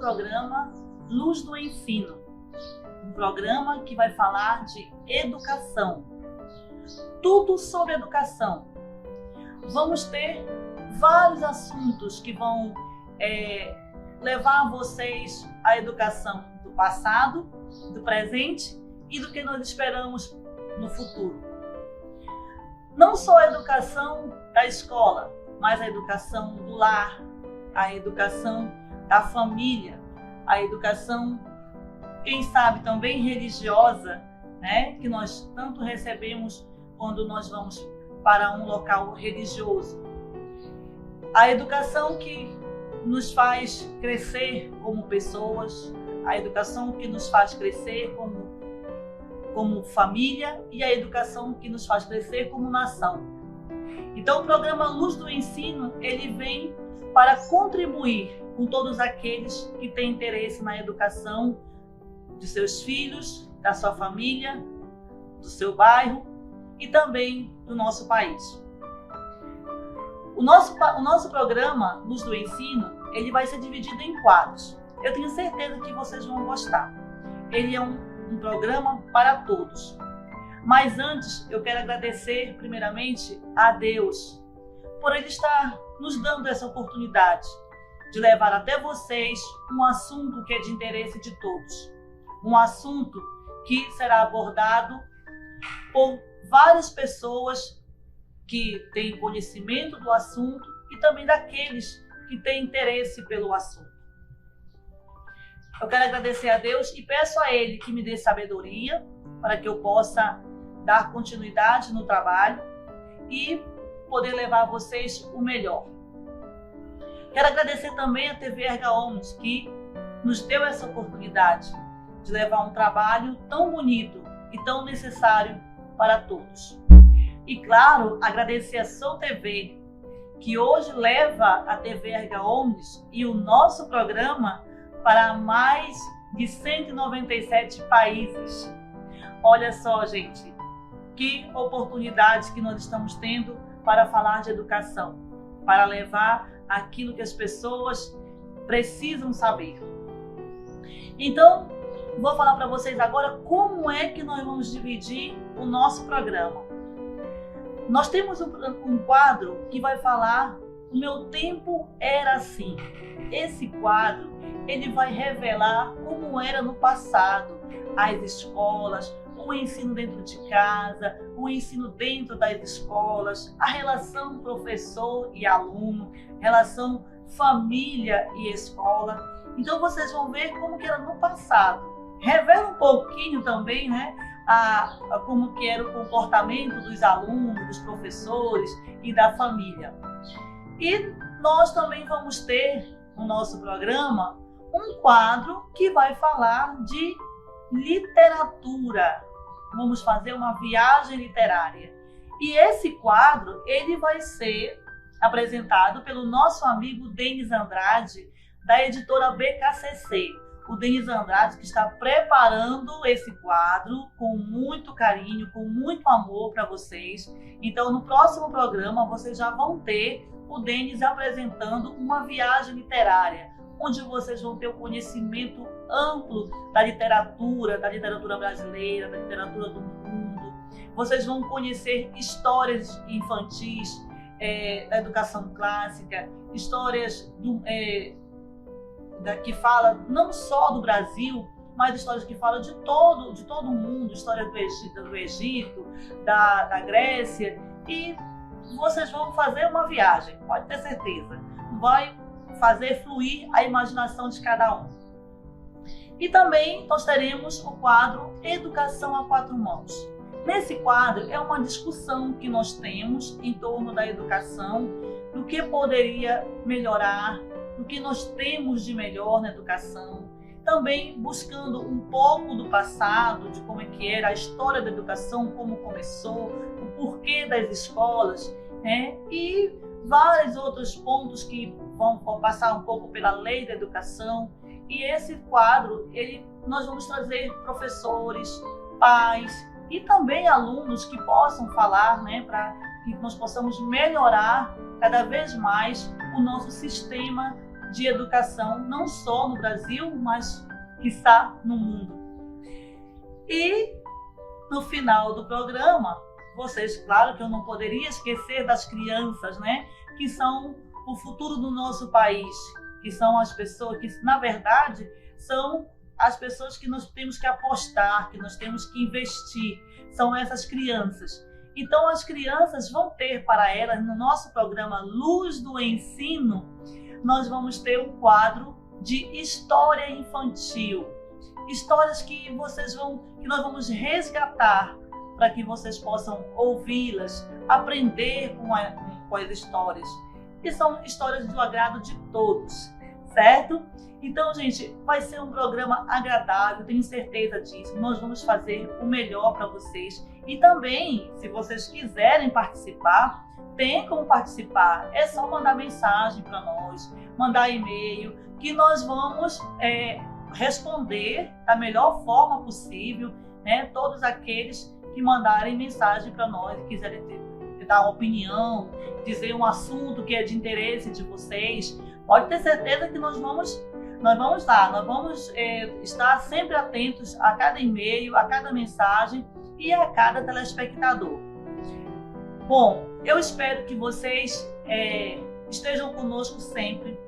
programa Luz do Ensino, um programa que vai falar de educação, tudo sobre educação. Vamos ter vários assuntos que vão levar vocês à educação do passado, do presente e do que nós esperamos no futuro. Não só a educação da escola, mas a educação do lar, a educação da família, a educação, quem sabe, também religiosa, né? Que nós tanto recebemos quando nós vamos para um local religioso. A educação que nos faz crescer como pessoas, a educação que nos faz crescer como família e a educação que nos faz crescer como nação. Então, o programa Luz do Ensino, ele vem para contribuir com todos aqueles que têm interesse na educação de seus filhos, da sua família, do seu bairro e também do nosso país. O nosso programa Luz do Ensino, ele vai ser dividido em quadros. Eu tenho certeza que vocês vão gostar. Ele é um programa para todos. Mas antes, eu quero agradecer primeiramente a Deus por Ele estar nos dando essa oportunidade de levar até vocês um assunto que é de interesse de todos. Um assunto que será abordado por várias pessoas que têm conhecimento do assunto e também daqueles que têm interesse pelo assunto. Eu quero agradecer a Deus e peço a Ele que me dê sabedoria para que eu possa dar continuidade no trabalho e poder levar a vocês o melhor. Quero agradecer também a TV Erga Omnes, que nos deu essa oportunidade de levar um trabalho tão bonito e tão necessário para todos. E claro, agradecer a Sou TV, que hoje leva a TV Erga Omnes e o nosso programa para mais de 197 países. Olha só, gente, que oportunidade que nós estamos tendo para falar de educação, para levar aquilo que as pessoas precisam saber. Então, vou falar para vocês agora como é que nós vamos dividir o nosso programa. Nós temos um quadro que vai falar "O meu tempo era assim". Esse quadro, ele vai revelar como era no passado, as escolas, o ensino dentro de casa, o ensino dentro das escolas, a relação professor e aluno, relação família e escola. Então vocês vão ver como que era no passado. Revela um pouquinho também, né, como que era o comportamento dos alunos, dos professores e da família. E nós também vamos ter no nosso programa um quadro que vai falar de literatura. Vamos fazer uma viagem literária. E esse quadro, ele vai ser apresentado pelo nosso amigo Denis Andrade, da editora BKCC. O Denis Andrade, que está preparando esse quadro com muito carinho, com muito amor para vocês. Então, no próximo programa, vocês já vão ter o Denis apresentando uma viagem literária, onde vocês vão ter o conhecimento amplo da literatura brasileira, da literatura do mundo. Vocês vão conhecer histórias infantis, da educação clássica, histórias que fala não só do Brasil, mas histórias que falam de todo o mundo, história do Egito, da Grécia. E vocês vão fazer uma viagem, pode ter certeza. Vai fazer fluir a imaginação de cada um. E também nós teremos o quadro Educação a Quatro Mãos. Nesse quadro é uma discussão que nós temos em torno da educação, do que poderia melhorar, do que nós temos de melhor na educação, também buscando um pouco do passado, de como é que era a história da educação, como começou, o porquê das escolas, né? E vários outros pontos que vão passar um pouco pela lei da educação. E esse quadro, nós vamos trazer professores, pais e também alunos que possam falar, né, para que nós possamos melhorar cada vez mais o nosso sistema de educação, não só no Brasil, mas quiçá no mundo. E no final do programa, vocês, claro que eu não poderia esquecer das crianças, né? Que são o futuro do nosso país, que são as pessoas que, na verdade, são as pessoas que nós temos que apostar, que nós temos que investir, são essas crianças. Então, as crianças vão ter para elas, no nosso programa Luz do Ensino, nós vamos ter um quadro de história infantil. Histórias que nós vamos resgatar para que vocês possam ouvi-las, aprender com as histórias. E são histórias do agrado de todos, certo? Então, gente, vai ser um programa agradável, tenho certeza disso. Nós vamos fazer o melhor para vocês. E também, se vocês quiserem participar, tem como participar. É só mandar mensagem para nós, mandar e-mail, que nós vamos responder da melhor forma possível, né? Todos aqueles que mandarem mensagem para nós, quiserem dar opinião, dizer um assunto que é de interesse de vocês, pode ter certeza que nós vamos estar sempre atentos a cada e-mail, a cada mensagem e a cada telespectador. Bom, eu espero que vocês estejam conosco sempre.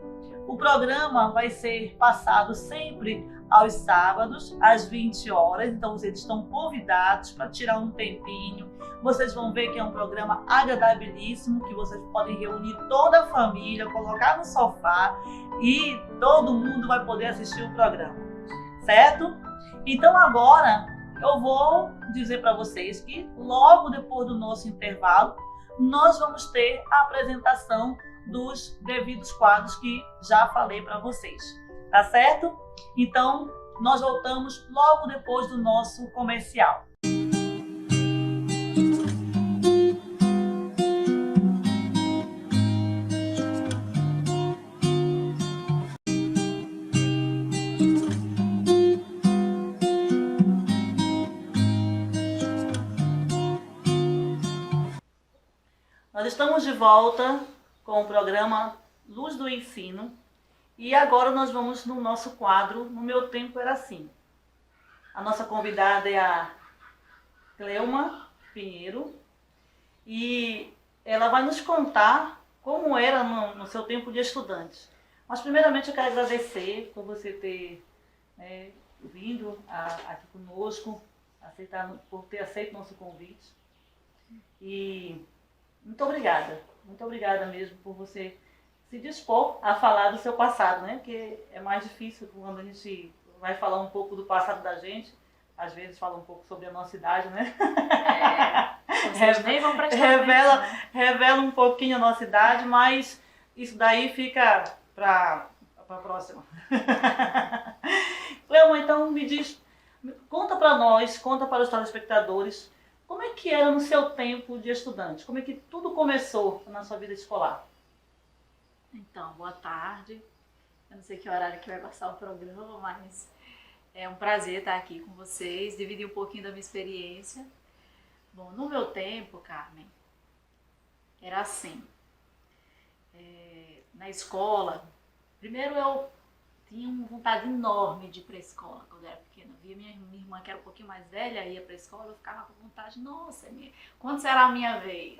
O programa vai ser passado sempre aos sábados, às 20 horas. Então, vocês estão convidados para tirar um tempinho. Vocês vão ver que é um programa agradabilíssimo, que vocês podem reunir toda a família, colocar no sofá e todo mundo vai poder assistir o programa, certo? Então, agora eu vou dizer para vocês que logo depois do nosso intervalo, nós vamos ter a apresentação dos devidos quadros que já falei para vocês, tá certo? Então, nós voltamos logo depois do nosso comercial. Nós estamos de volta com o programa Luz do Ensino e agora nós vamos no nosso quadro No Meu Tempo Era Assim. A nossa convidada é a Cleuma Pinheiro e ela vai nos contar como era no seu tempo de estudante. Mas primeiramente eu quero agradecer por você ter vindo aqui conosco, por ter aceito o nosso convite. E muito obrigada mesmo por você se dispor a falar do seu passado, né? Porque é mais difícil quando a gente vai falar um pouco do passado da gente, às vezes fala um pouco sobre a nossa idade, né? Vocês nem vão prestar revela, atenção, né? revela um pouquinho a nossa idade, mas isso daí fica para a próxima. Cleuma, então me diz, conta para nós, conta para os telespectadores, como é que era no seu tempo de estudante? Como é que tudo começou na sua vida escolar? Então, boa tarde. Eu não sei que horário que vai passar o programa, mas é um prazer estar aqui com vocês, dividir um pouquinho da minha experiência. Bom, no meu tempo, Carmen, era assim. Na escola, primeiro eu tinha uma vontade enorme de ir para a escola quando eu era pequena. Eu via minha irmã, que era um pouquinho mais velha, ia para a escola, eu ficava com vontade, nossa, quando será a minha vez?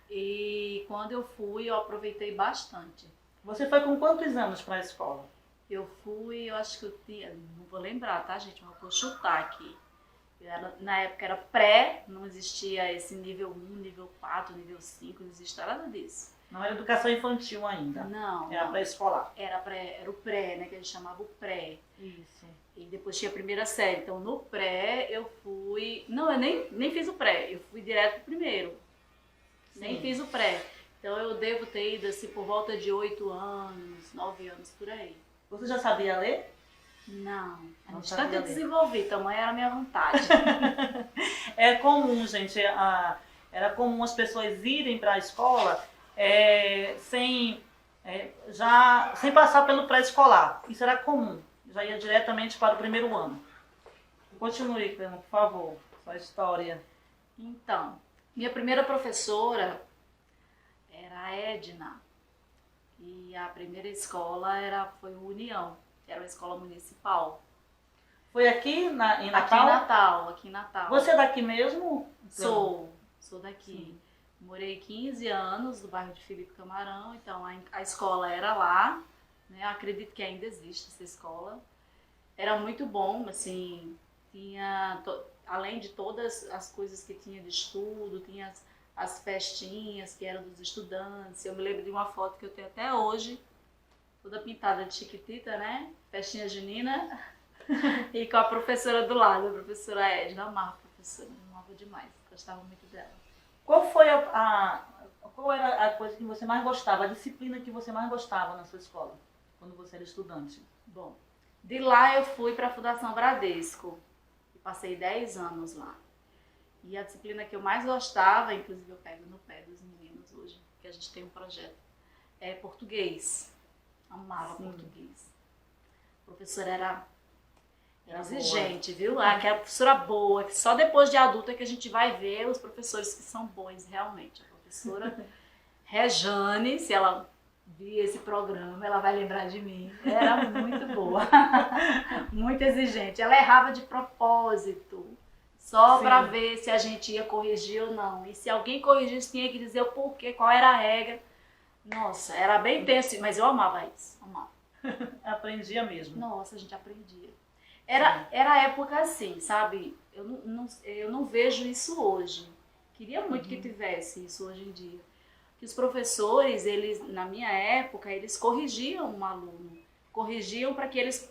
E quando eu fui, eu aproveitei bastante. Você foi com quantos anos para a escola? Eu fui, eu acho que eu tinha, não vou lembrar, tá, gente? Mas vou chutar aqui. Na época era pré, não existia esse nível 1, nível 4, nível 5, não existia nada disso. Não era educação infantil ainda? Não. Era pré-escolar? Era o pré, né? Que a gente chamava o pré. Isso. E depois tinha a primeira série. Então no pré eu fui... Não, eu nem fiz o pré, eu fui direto pro primeiro. Sim. Nem fiz o pré. Então eu devo ter ido assim por volta de 8 anos, 9 anos, por aí. Você já sabia ler? Não. A Não gente sabia tanto ler. desenvolvi, tamanho era a minha vontade. É comum, gente, era comum as pessoas irem para a escola sem passar pelo pré-escolar. Isso era comum, já ia diretamente para o primeiro ano. Continue, Cleuma, por favor, sua história. Então, minha primeira professora era a Edna. E a primeira escola foi o União, que era uma escola municipal. Foi aqui em Natal? Aqui em Natal. Você é daqui mesmo? Sou daqui. Sim. Morei 15 anos no bairro de Felipe Camarão, então a escola era lá, né? Acredito que ainda existe essa escola. Era muito bom, assim, além de todas as coisas que tinha de estudo, tinha as festinhas que eram dos estudantes. Eu me lembro de uma foto que eu tenho até hoje, toda pintada de chiquitita, né? Festinha junina. E com a professora do lado, a professora Edna. Eu amava a professora, amava demais, gostava muito dela. Qual era a coisa que você mais gostava, a disciplina que você mais gostava na sua escola, quando você era estudante? Bom, de lá eu fui para a Fundação Bradesco e passei 10 anos lá. E a disciplina que eu mais gostava, inclusive eu pego no pé dos meninos hoje, que a gente tem um projeto, é português. Amava português. A professora era exigente, viu? Aquela professora boa, que só depois de adulta que a gente vai ver os professores que são bons realmente. A professora Rejane, se ela vir esse programa, ela vai lembrar de mim. Era muito boa, muito exigente. Ela errava de propósito, só para ver se a gente ia corrigir ou não. E se alguém corrigisse, tinha que dizer o porquê, qual era a regra. Nossa, era bem tenso, mas eu amava isso, amava. Aprendia mesmo. Nossa, a gente aprendia. Era a época assim, sabe? Eu não vejo isso hoje. Queria muito que tivesse isso hoje em dia. Que os professores, na minha época, eles corrigiam um aluno. Corrigiam para que eles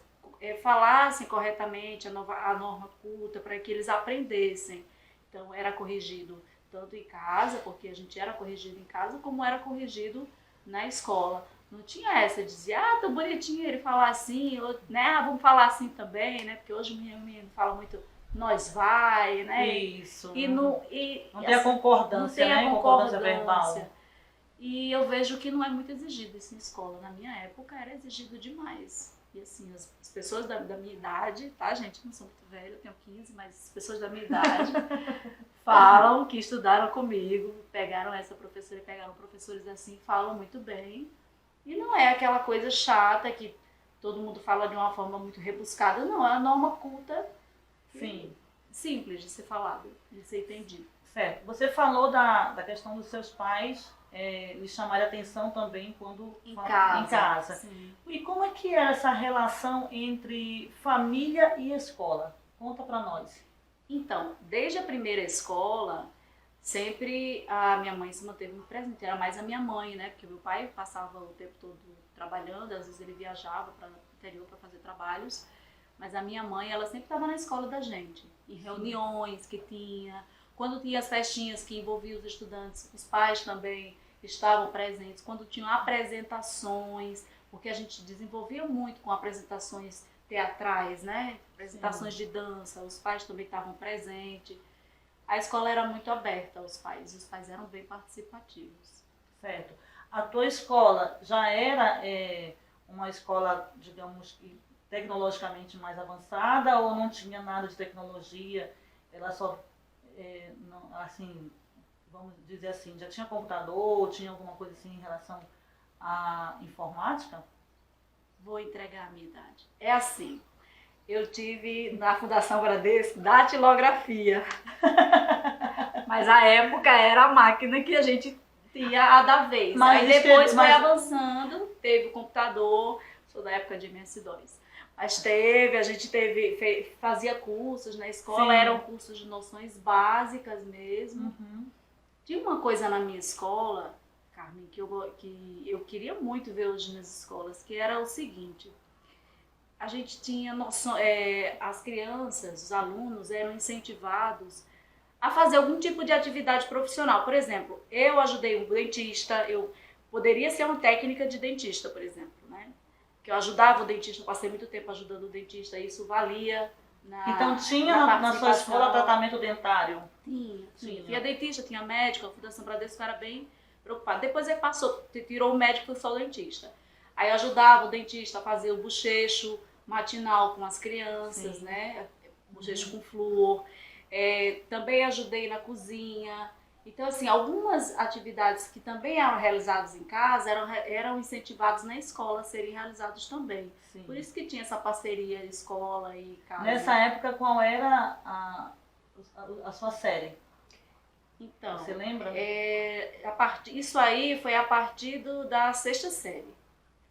falassem corretamente a norma culta, para que eles aprendessem. Então, era corrigido tanto em casa, porque a gente era corrigido em casa, como era corrigido na escola. Não tinha essa, dizia, tão bonitinho ele falar assim, ou, né, vamos falar assim também, né, porque hoje o menino fala muito, nós vai, né. Isso. Não tem a concordância, né, concordância verbal. E eu vejo que não é muito exigido isso em escola. Na minha época era exigido demais. E assim, as pessoas da minha idade, tá, gente, não sou muito velha, eu tenho 15, mas as pessoas da minha idade falam que estudaram comigo, pegaram essa professora e pegaram professores assim, falam muito bem. E não é aquela coisa chata que todo mundo fala de uma forma muito rebuscada, não, é a norma culta, simples de ser falado, de ser entendido. Certo. Você falou da questão dos seus pais lhe chamarem a atenção também quando em casa. Sim. E como é que era essa relação entre família e escola? Conta pra nós. Então, desde a primeira escola, sempre a minha mãe se manteve muito presente, era mais a minha mãe, né? Porque meu pai passava o tempo todo trabalhando, às vezes ele viajava para o interior para fazer trabalhos, mas a minha mãe, ela sempre estava na escola da gente, em reuniões que tinha, quando tinha as festinhas que envolviam os estudantes, os pais também estavam presentes, quando tinham apresentações, porque a gente desenvolvia muito com apresentações teatrais, né? Apresentações de dança, os pais também estavam presentes. A escola era muito aberta aos pais, os pais eram bem participativos. Certo. A tua escola já era uma escola, digamos, tecnologicamente mais avançada ou não tinha nada de tecnologia? Ela só, não, assim, vamos dizer assim, já tinha computador, tinha alguma coisa assim em relação à informática? Vou entregar a minha idade. É assim, eu tive na Fundação Bradesco datilografia. Mas a época era a máquina que a gente tinha a da vez. Mas aí depois foi avançando, teve o computador, sou da época de MS-2. Mas a gente fazia cursos na escola, eram cursos de noções básicas mesmo. Tinha uma coisa na minha escola, Carmen, que eu queria muito ver hoje nas escolas, que era o seguinte: a gente tinha noção, as crianças, os alunos eram incentivados a fazer algum tipo de atividade profissional. Por exemplo, eu ajudei um dentista, eu poderia ser uma técnica de dentista, por exemplo, né? Que eu ajudava o dentista, passei muito tempo ajudando o dentista, e isso valia Então tinha na sua escola tratamento dentário? Tinha dentista, tinha médico, a Fundação Bradesco era bem preocupada. Depois ele tirou o médico e só o dentista. Aí eu ajudava o dentista a fazer o bochecho matinal com as crianças, né? Bochecho com flúor. Também ajudei na cozinha. Então, assim, algumas atividades que também eram realizadas em casa eram incentivadas na escola a serem realizadas também. Sim. Por isso que tinha essa parceria escola e casa. Nessa época, qual era a sua série? Então, você lembra? Isso aí foi a partir da 6ª série.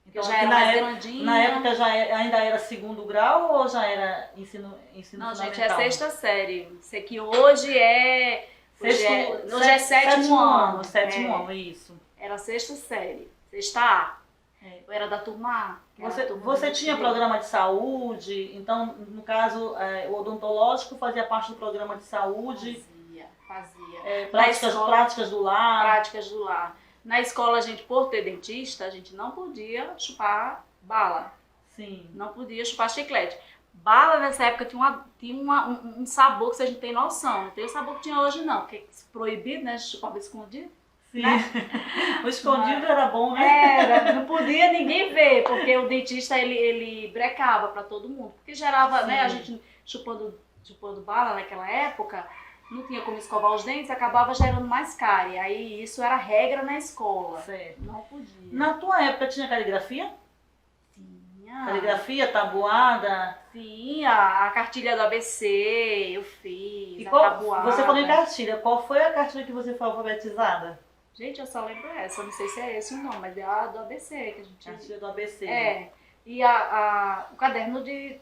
Então, já era mais grandinha. Na época ainda era 2º grau ou já era ensino Não, fundamental? gente, é 6ª série. Sei que hoje é 7º ano. 7º ano, isso. Era 6ª série, 6ª A. Eu era da turma A. Você tinha programa de saúde, então, no caso, o odontológico fazia parte do programa de saúde? Fazia. Práticas do lar? Práticas do lar. Na escola, a gente, por ter dentista, a gente não podia chupar bala. Sim. Não podia chupar chiclete. Bala, nessa época, tinha um sabor que você não tem noção. Não tem o sabor que tinha hoje, não. Porque é proibido, né? Chupava escondido. Sim. Né? O escondido era bom, né? Era, não podia ninguém ver, porque o dentista, ele brecava para todo mundo. Porque gerava, né? A gente chupando bala naquela época, não tinha como escovar os dentes, acabava gerando mais cárie. Aí isso era regra na escola. Certo. Não podia. Na tua época tinha caligrafia? Tinha. Caligrafia, tabuada? Sim, a cartilha do ABC eu fiz, a tabuada. Você falou em cartilha, qual foi a cartilha que você foi alfabetizada? Gente, eu só lembro essa, eu não sei se é esse o nome, mas é a do ABC que a gente... Cartilha do ABC. E o caderno de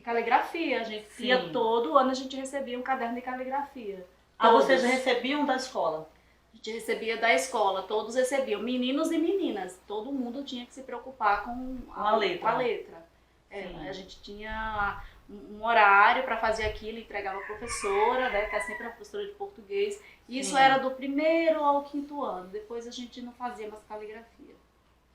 caligrafia, a gente ia todo ano, a gente recebia um caderno de caligrafia. Vocês recebiam da escola? A gente recebia da escola, todos recebiam, meninos e meninas. Todo mundo tinha que se preocupar com a letra. A gente tinha um horário para fazer aquilo, entregava a professora, né, que é sempre a professora de português. E isso era do 1º ao 5º ano. Depois a gente não fazia mais caligrafia.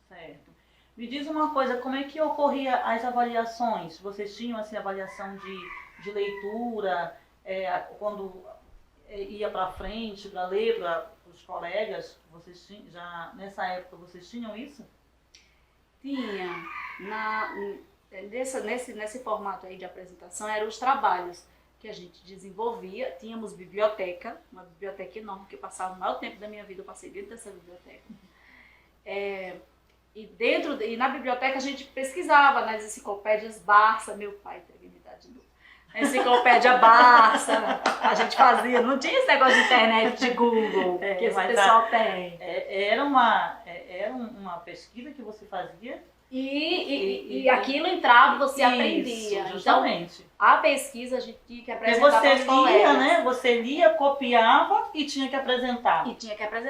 Certo. Me diz uma coisa, como é que ocorria as avaliações? Vocês tinham assim, avaliação de leitura, quando ia para frente para ler para os colegas? Vocês já nessa época vocês tinham isso? Tinha. Nesse formato aí de apresentação eram os trabalhos que a gente desenvolvia. Tínhamos biblioteca, uma biblioteca enorme, que eu passava o maior tempo da minha vida, eu passei dentro dessa biblioteca. E na biblioteca a gente pesquisava nas enciclopédias Barça, meu pai teve me dar de novo. Na enciclopédia Barça, a gente fazia, não tinha esse negócio de internet, de Google, que esse pessoal tem. Era uma pesquisa que você fazia? E aquilo entrava, você aprendia. Justamente. Então, a pesquisa a gente tinha que apresentar para os colegas. Né? Você lia, copiava e tinha que apresentar.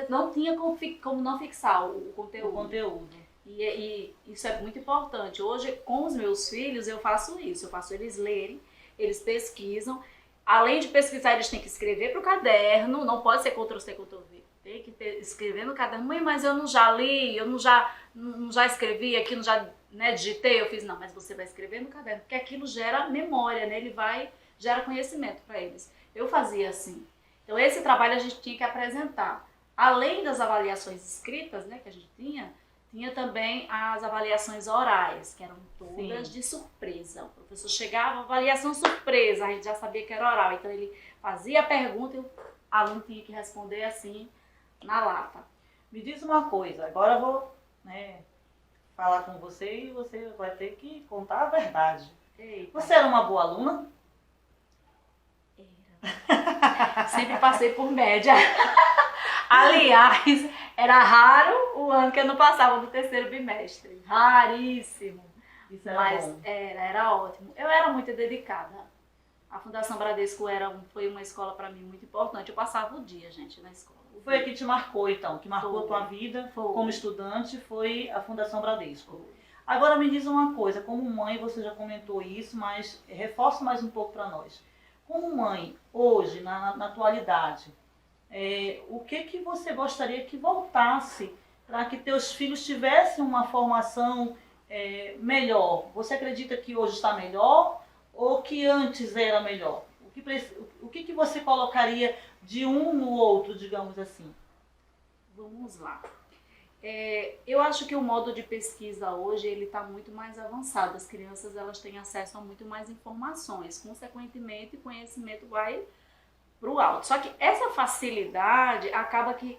Não tinha como não fixar o conteúdo. O conteúdo. E isso é muito importante. Hoje, com os meus filhos, eu faço isso. Eu faço eles lerem, eles pesquisam. Além de pesquisar, eles têm que escrever para o caderno. Não pode ser Ctrl+C, Ctrl+V. Tem que escrever no caderno. Mãe, mas eu não já li, eu não já escrevi aqui, não já digitei. Eu fiz, não, mas você vai escrever no caderno, porque aquilo gera memória, né? Gera conhecimento para eles. Eu fazia assim. Então, esse trabalho a gente tinha que apresentar. Além das avaliações escritas, né, que a gente tinha também as avaliações orais, que eram todas de surpresa. O professor chegava, avaliação surpresa, a gente já sabia que era oral. Então, ele fazia a pergunta e o aluno tinha que responder assim, na lata. Me diz uma coisa, agora eu vou falar com você e você vai ter que contar a verdade. Eita. Você era uma boa aluna? Era. Sempre passei por média. Aliás, era raro o ano que eu não passava no 3º bimestre. Raríssimo. Isso era Mas bom. Era ótimo. Eu era muito dedicada. A Fundação Bradesco foi uma escola para mim muito importante. Eu passava o dia, gente, na escola. Foi a que te marcou, então, que marcou a tua vida como estudante, foi a Fundação Bradesco. Agora me diz uma coisa, como mãe, você já comentou isso, mas reforça mais um pouco para nós. Como mãe, hoje, na atualidade, o que você gostaria que voltasse para que teus filhos tivessem uma formação melhor? Você acredita que hoje está melhor ou que antes era melhor? O que você colocaria de um no outro, digamos assim? Vamos lá. Eu acho que o modo de pesquisa hoje ele está muito mais avançado. As crianças elas têm acesso a muito mais informações. Consequentemente, o conhecimento vai o alto. Só que essa facilidade acaba que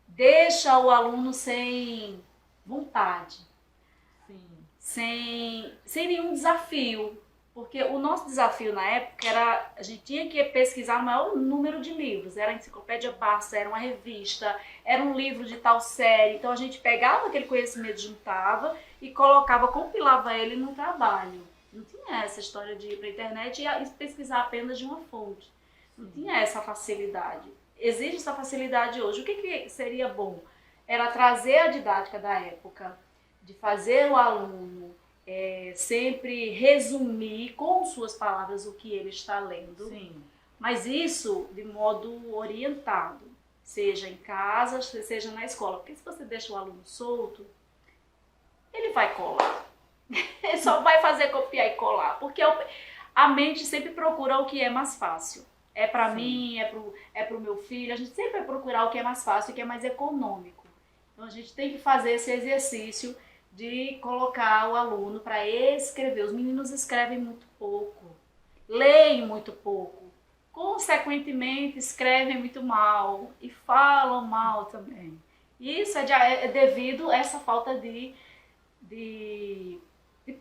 deixa o aluno sem vontade, sem nenhum desafio. Porque o nosso desafio na época era, a gente tinha que pesquisar o maior número de livros. Era a Enciclopédia Barça, era uma revista, era um livro de tal série. Então a gente pegava aquele conhecimento, juntava e colocava, compilava ele no trabalho. Não tinha essa história de ir para a internet e pesquisar apenas de uma fonte. Não tinha essa facilidade. Existe essa facilidade hoje. O que seria bom? Era trazer a didática da época, de fazer o aluno sempre resumir com suas palavras o que ele está lendo. Sim. Mas isso de modo orientado, seja em casa, seja na escola. Porque se você deixa o aluno solto, ele vai colar. Ele só vai fazer copiar e colar. Porque a mente sempre procura o que é mais fácil. É para mim, é pro meu filho. A gente sempre vai procurar o que é mais fácil e o que é mais econômico. Então a gente tem que fazer esse exercício de colocar o aluno para escrever. Os meninos escrevem muito pouco, leem muito pouco, consequentemente escrevem muito mal e falam mal também. Isso é devido a essa falta de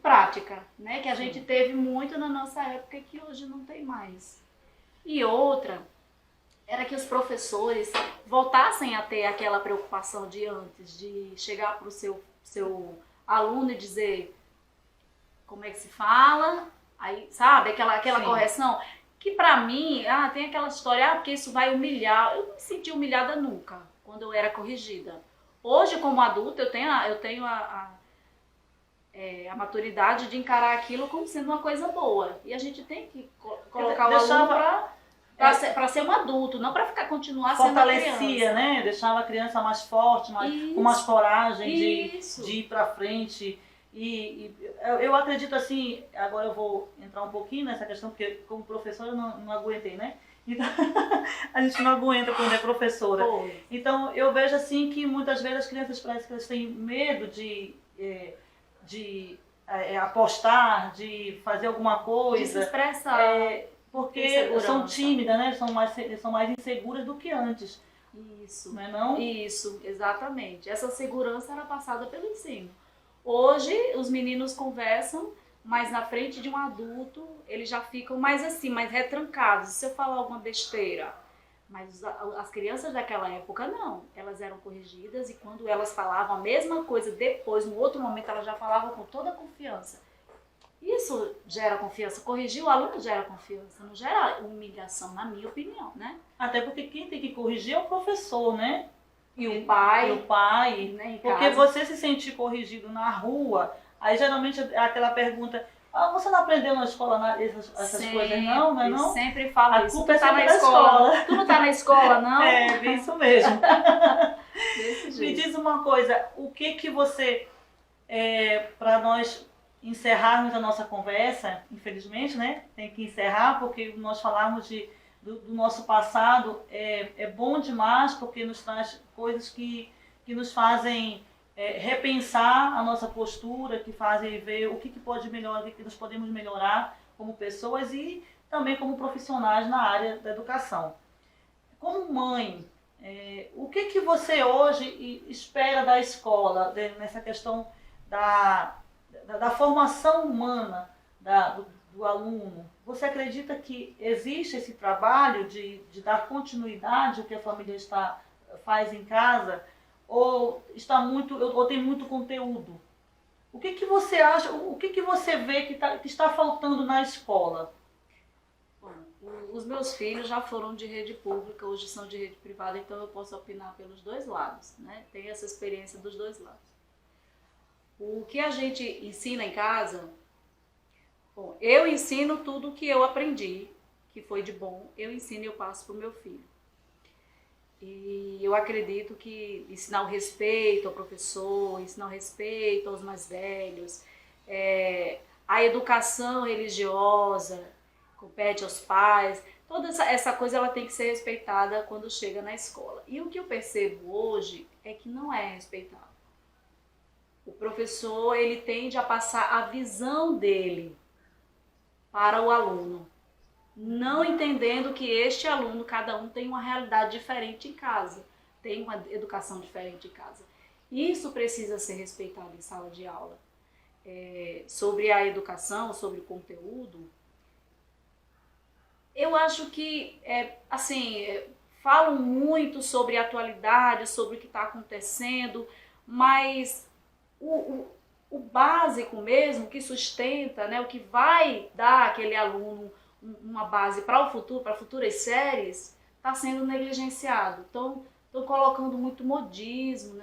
prática, né? Que a gente teve muito na nossa época e que hoje não tem mais. E outra era que os professores voltassem a ter aquela preocupação de antes, de chegar para o seu aluno e dizer como é que se fala, aí, sabe, aquela correção, que pra mim, tem aquela história, porque isso vai humilhar. Eu não me senti humilhada nunca, quando eu era corrigida. Hoje, como adulta, eu tenho a maturidade de encarar aquilo como sendo uma coisa boa. E a gente tem que colocar o aluno para ser um adulto, não para continuar sendo uma criança. Fortalecia, né? Deixava a criança mais forte, com mais coragem de ir para frente. E eu acredito assim, agora eu vou entrar um pouquinho nessa questão, porque como professora eu não aguentei, né? Então, a gente não aguenta quando é professora. Então eu vejo assim que muitas vezes as crianças parecem que elas têm medo de apostar, de fazer alguma coisa. De se expressar. Porque são tímidas, né? São mais inseguras do que antes. Isso. Não é não? Isso, exatamente. Essa segurança era passada pelo ensino. Hoje, os meninos conversam, mas na frente de um adulto, eles já ficam mais assim, mais retrancados. Se eu falar alguma besteira. Mas as crianças daquela época, não. Elas eram corrigidas e quando elas falavam a mesma coisa depois, no outro momento, elas já falavam com toda a confiança. Isso gera confiança. Corrigir o aluno gera confiança, não gera humilhação, na minha opinião, né? Até porque quem tem que corrigir é o professor, né? E o pai. Né? Porque você se sentir corrigido na rua, aí geralmente é aquela pergunta, você não aprendeu na escola essas coisas não, não é não? Sempre falo isso. A culpa é sempre da escola. Tu não tá na escola, não? Isso mesmo. Desse jeito. Me diz uma coisa, o que você, para nós encerrarmos a nossa conversa, infelizmente, né? Tem que encerrar porque nós falamos do nosso passado, é bom demais porque nos traz coisas que nos fazem repensar a nossa postura, que fazem ver o que pode melhorar, o que nós podemos melhorar como pessoas e também como profissionais na área da educação. Como mãe, o que você hoje espera da escola, nessa questão da formação humana do aluno? Você acredita que existe esse trabalho de dar continuidade ao que a família faz em casa? Ou tem muito conteúdo? O que você acha, o que você vê que está faltando na escola? Bom, os meus filhos já foram de rede pública, hoje são de rede privada, então eu posso opinar pelos dois lados, né? Tenho essa experiência dos dois lados. O que a gente ensina em casa, bom, eu ensino tudo o que eu aprendi, que foi de bom, eu ensino e eu passo para o meu filho. E eu acredito que ensinar o respeito ao professor, ensinar o respeito aos mais velhos, a educação religiosa, compete aos pais, toda essa coisa ela tem que ser respeitada quando chega na escola. E o que eu percebo hoje é que não é respeitado. O professor, ele tende a passar a visão dele para o aluno. não entendendo que este aluno, cada um tem uma realidade diferente em casa, tem uma educação diferente em casa. Isso precisa ser respeitado em sala de aula. Sobre a educação, sobre o conteúdo, eu acho que, falam muito sobre a atualidade, sobre o que está acontecendo, mas o básico mesmo, que sustenta, né, o que vai dar àquele aluno uma base para o futuro, para futuras séries, está sendo negligenciado. Então, estão colocando muito modismo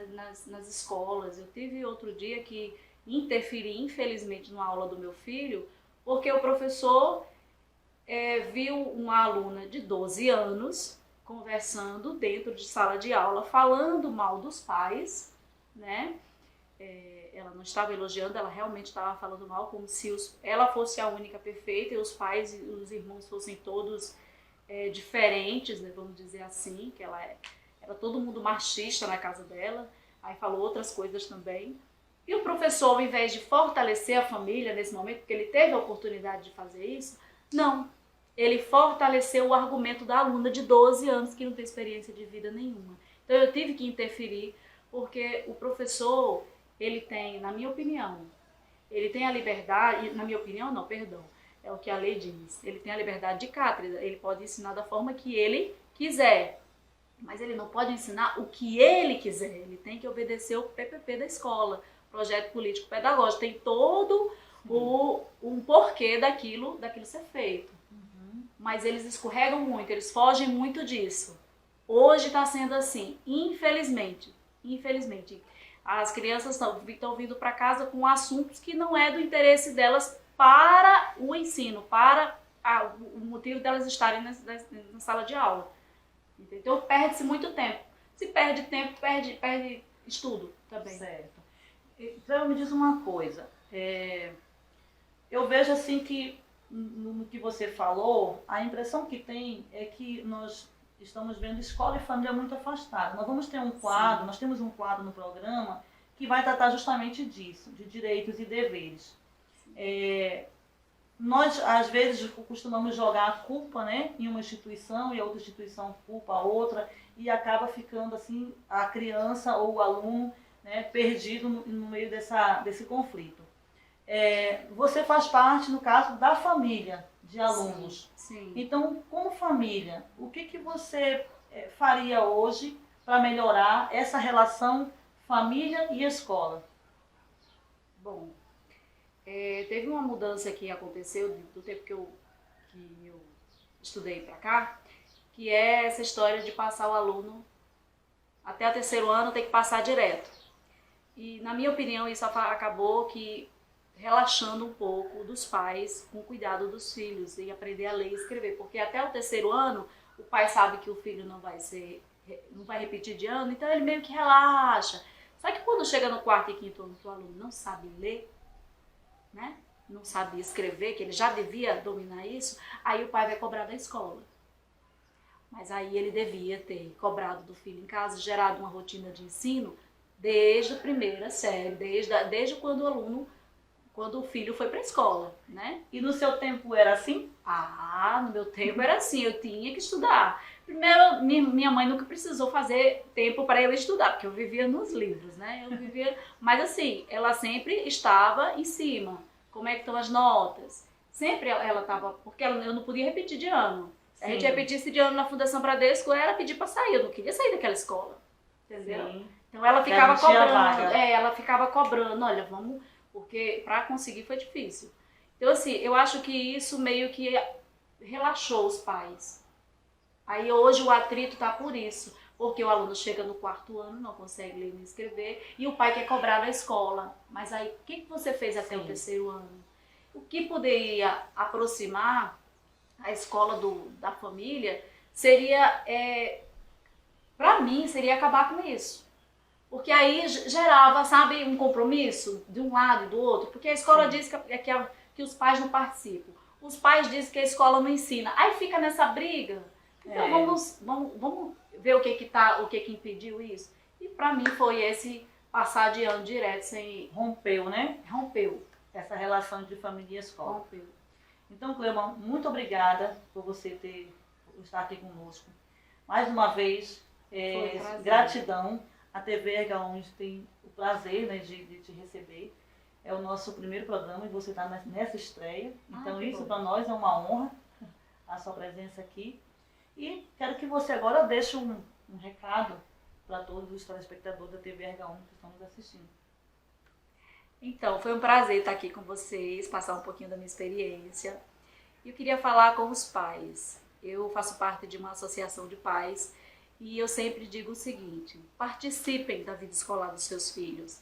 nas escolas. Eu tive outro dia que interferi, infelizmente, na aula do meu filho, porque o professor viu uma aluna de 12 anos conversando dentro de sala de aula, falando mal dos pais, né? Ela não estava elogiando, ela realmente estava falando mal, como se ela fosse a única perfeita e os pais e os irmãos fossem todos diferentes, né, vamos dizer assim, que era todo mundo machista na casa dela, aí falou outras coisas também. E o professor, ao invés de fortalecer a família nesse momento, porque ele teve a oportunidade de fazer isso, não. Ele fortaleceu o argumento da aluna de 12 anos que não tem experiência de vida nenhuma. Então eu tive que interferir, porque o professor, ele tem, na minha opinião, ele tem a liberdade, na minha opinião não, perdão, é o que a lei diz, ele tem a liberdade de cátedra, ele pode ensinar da forma que ele quiser, mas ele não pode ensinar o que ele quiser, ele tem que obedecer o PPP da escola, Projeto Político Pedagógico, tem todo um porquê daquilo ser feito. Mas eles escorregam muito, eles fogem muito disso. Hoje está sendo assim, infelizmente. As crianças estão vindo para casa com assuntos que não é do interesse delas para o ensino, para o motivo delas estarem na sala de aula. Então perde-se muito tempo. Se perde tempo, perde estudo também. Certo. Então me diz uma coisa, eu vejo assim que no que você falou, a impressão que tem é que nós estamos vendo escola e família muito afastadas. Nós vamos ter um quadro, nós temos um quadro no programa que vai tratar justamente disso, de direitos e deveres. Nós, às vezes, costumamos jogar a culpa, né, em uma instituição e a outra instituição culpa a outra e acaba ficando assim a criança ou o aluno, né, perdido no meio desse conflito. Você faz parte, no caso, da família de alunos. Sim. Então, como família, o que você faria hoje para melhorar essa relação família e escola? Bom, teve uma mudança que aconteceu do tempo que eu estudei para cá, que é essa história de passar o aluno até o 3º ano, tem que passar direto. E, na minha opinião, isso acabou que relaxando um pouco dos pais com o cuidado dos filhos e aprender a ler e escrever, porque até o 3º ano o pai sabe que o filho não vai repetir de ano, então ele meio que relaxa. Só que quando chega no 4º e 5º ano, o aluno não sabe ler, né? Não sabe escrever, que ele já devia dominar isso, aí o pai vai cobrar da escola. Mas aí ele devia ter cobrado do filho em casa, gerado uma rotina de ensino desde a primeira série, desde quando o filho foi para a escola, né? E no seu tempo era assim? No meu tempo era assim, eu tinha que estudar. Primeiro, minha mãe nunca precisou fazer tempo para eu estudar, porque eu vivia nos livros, né? Mas assim, ela sempre estava em cima. Como é que estão as notas? Sempre ela estava, porque eu não podia repetir de ano. Se a gente repetisse de ano na Fundação Bradesco, era pedir para sair, eu não queria sair daquela escola, entendeu? Sim. Então ela ficava cobrando, olha, vamos, porque para conseguir foi difícil. Então assim, eu acho que isso meio que relaxou os pais. Aí hoje o atrito está por isso, porque o aluno chega no 4º ano, não consegue ler nem escrever, e o pai quer cobrar da escola. Mas aí, o que você fez até o 3º ano? O que poderia aproximar a escola da família seria, para mim, seria acabar com isso. Porque aí gerava, sabe, um compromisso de um lado e do outro, porque a escola diz que os pais não participam. Os pais dizem que a escola não ensina. Aí fica nessa briga. Então vamos ver o que impediu isso. E para mim foi esse passar de ano direto sem... Rompeu, né? Rompeu. Essa relação entre família e escola. Rompeu. Então, Cleuma, muito obrigada por você estar aqui conosco. Mais uma vez, gratidão. A TV H11 tem o prazer, né, de te receber. É o nosso primeiro programa e você está nessa estreia. Então, isso para nós é uma honra, a sua presença aqui. E quero que você agora deixe um recado para todos os telespectadores da TV RH1 que estão nos assistindo. Então, foi um prazer estar aqui com vocês, passar um pouquinho da minha experiência. Eu queria falar com os pais. Eu faço parte de uma associação de pais e eu sempre digo o seguinte: participem da vida escolar dos seus filhos.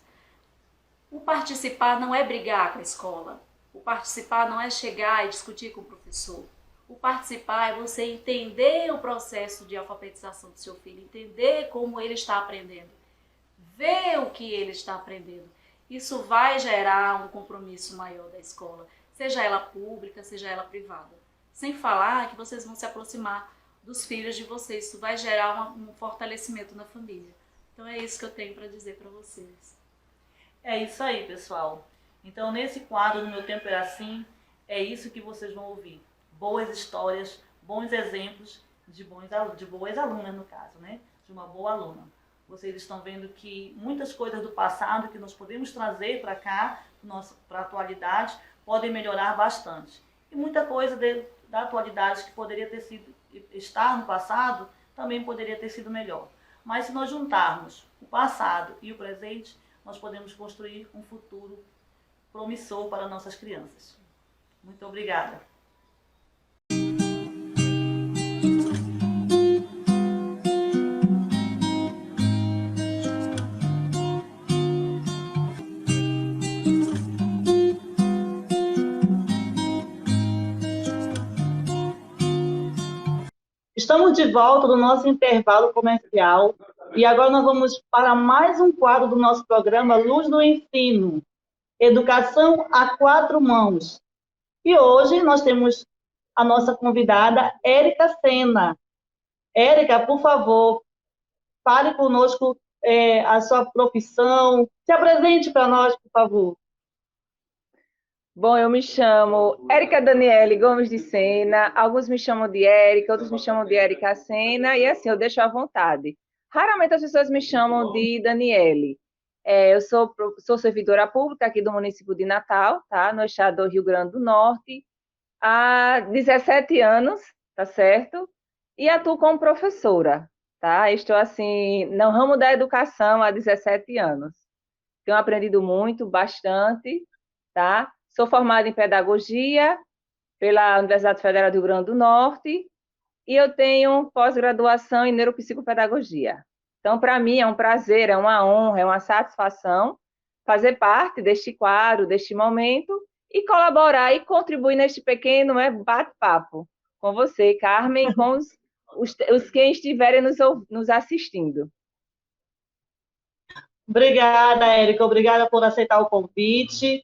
O participar não é brigar com a escola. O participar não é chegar e discutir com o professor. O participar é você entender o processo de alfabetização do seu filho, entender como ele está aprendendo, ver o que ele está aprendendo. Isso vai gerar um compromisso maior da escola, seja ela pública, seja ela privada. Sem falar que vocês vão se aproximar dos filhos de vocês, isso vai gerar um fortalecimento na família. Então é isso que eu tenho para dizer para vocês. É isso aí, pessoal. Então, nesse quadro do Meu Tempo é Assim, é isso que vocês vão ouvir. Boas histórias, bons exemplos de boas alunas, no caso, né? De uma boa aluna. Vocês estão vendo que muitas coisas do passado que nós podemos trazer para cá, para a atualidade, podem melhorar bastante. E muita coisa da atualidade que poderia estar no passado, também poderia ter sido melhor. Mas se nós juntarmos o passado e o presente, nós podemos construir um futuro promissor para nossas crianças. Muito obrigada. Estamos de volta do nosso intervalo comercial e agora nós vamos para mais um quadro do nosso programa Luz do Ensino, Educação a Quatro Mãos. E hoje nós temos a nossa convidada, Érica Sena. Érica, por favor, fale conosco a sua profissão, se apresente para nós, por favor. Bom, eu me chamo Érica Daniele Gomes de Sena, alguns me chamam de Érica, outros me chamam de Érica Sena, e assim, eu deixo à vontade. Raramente as pessoas me chamam de Daniele. Eu sou servidora pública aqui do município de Natal, tá? No estado do Rio Grande do Norte, há 17 anos, tá certo? E atuo como professora, tá? Estou assim, no ramo da educação há 17 anos. Tenho aprendido muito, bastante, tá? Sou formada em pedagogia pela Universidade Federal do Rio Grande do Norte e eu tenho pós-graduação em neuropsicopedagogia. Então, para mim, é um prazer, é uma honra, é uma satisfação fazer parte deste quadro, deste momento e colaborar e contribuir neste pequeno bate-papo com você, Carmen, e com os quem estiverem nos assistindo. Obrigada, Érica. Obrigada por aceitar o convite.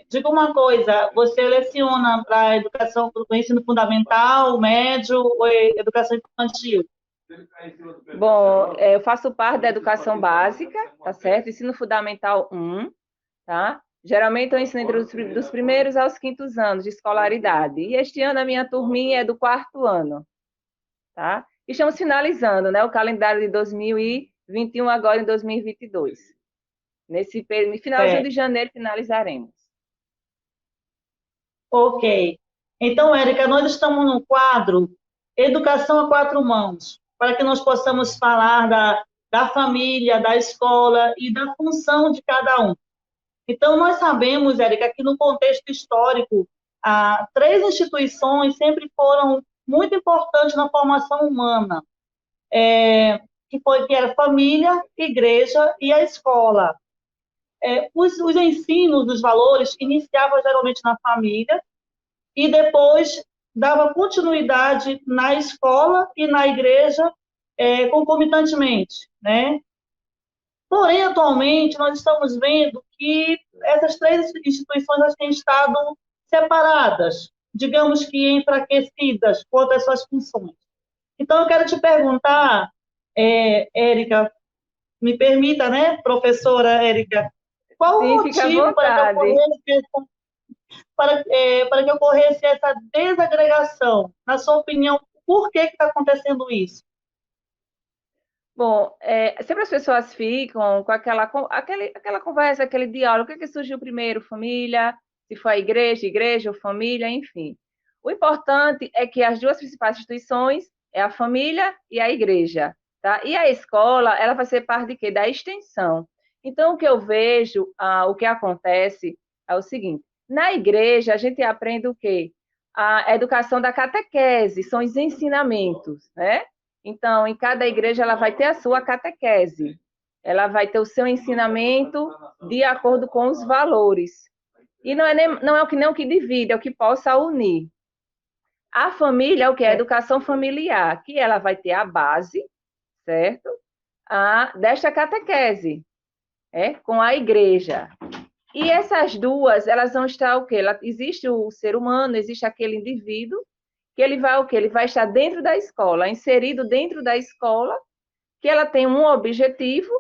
Diga uma coisa, você leciona para educação, para o ensino fundamental, médio ou educação infantil? Bom, eu faço parte da educação básica, tá certo? Ensino fundamental 1, tá? Geralmente eu ensino entre dos primeiros aos quintos anos de escolaridade. E este ano a minha turminha é do 4º ano, tá? E estamos finalizando, né, o calendário de 2021 agora em 2022. Nesse finalzinho de janeiro finalizaremos. Ok. Então, Érica, nós estamos no quadro Educação a Quatro Mãos, para que nós possamos falar da família, da escola e da função de cada um. Então, nós sabemos, Érica, que no contexto histórico, 3 instituições sempre foram muito importantes na formação humana, que era a família, igreja e a escola. Os ensinos dos valores iniciavam geralmente na família e depois dava continuidade na escola e na igreja concomitantemente, né? Porém, atualmente, nós estamos vendo que essas 3 instituições elas têm estado separadas, digamos que enfraquecidas quanto às suas funções. Então, eu quero te perguntar, Érica, me permita, né, professora Érica, qual o motivo para que ocorresse para que ocorresse essa desagregação? Na sua opinião, por que está acontecendo isso? Bom, sempre as pessoas ficam com aquela conversa, aquele diálogo. O que surgiu primeiro? Família, se foi a igreja, igreja ou família, enfim. O importante é que as duas principais instituições é a família e a igreja, tá? E a escola, ela vai ser parte de quê? Da extensão. Então, o que eu vejo, o que acontece é o seguinte: na igreja, a gente aprende o quê? A educação da catequese, são os ensinamentos, né? Então, em cada igreja, ela vai ter a sua catequese, ela vai ter o seu ensinamento de acordo com os valores. E não é o que não que divide, é o que possa unir. A família é o que? É a educação familiar, que ela vai ter a base, certo? Desta catequese, com a igreja. E essas duas, elas vão estar o quê? Existe o ser humano, existe aquele indivíduo, que ele vai o quê? Ele vai estar dentro da escola, inserido dentro da escola, que ela tem um objetivo,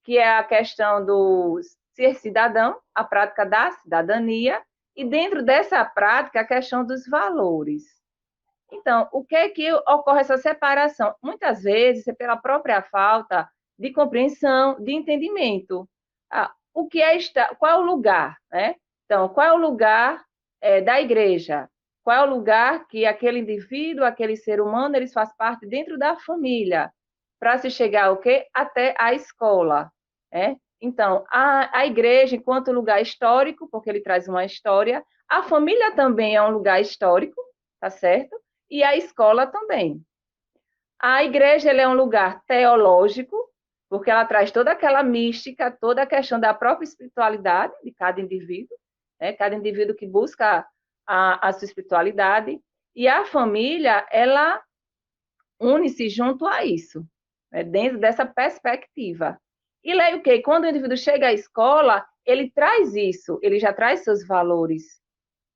que é a questão do ser cidadão, a prática da cidadania, e dentro dessa prática, a questão dos valores. Então, o que é que ocorre essa separação? Muitas vezes é pela própria falta de compreensão, de entendimento. O que qual é o lugar, né? Então, qual é o lugar da igreja? Qual é o lugar que aquele indivíduo, aquele ser humano, eles faz parte dentro da família, para se chegar o quê? Até a escola, né? Então, a igreja, enquanto lugar histórico, porque ele traz uma história, a família também é um lugar histórico, tá certo? E a escola também. A igreja é um lugar teológico, porque ela traz toda aquela mística, toda a questão da própria espiritualidade de cada indivíduo, né? Cada indivíduo que busca a sua espiritualidade. E a família, ela une-se junto a isso, né? Dentro dessa perspectiva. E leio o quê? Quando o indivíduo chega à escola, ele traz isso, ele já traz seus valores.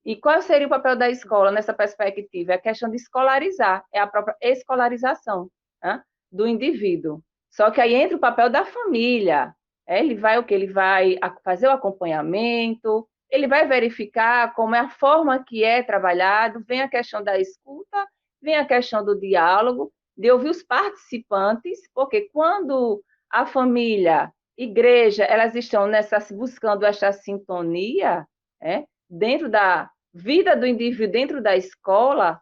E qual seria o papel da escola nessa perspectiva? É a questão de escolarizar, é a própria escolarização, né, do indivíduo. Só que aí entra o papel da família. Ele vai o que? Ele vai fazer o acompanhamento, ele vai verificar como é a forma que é trabalhado, vem a questão da escuta, vem a questão do diálogo, de ouvir os participantes, porque quando a família, igreja, elas estão buscando essa sintonia, dentro da vida do indivíduo, dentro da escola,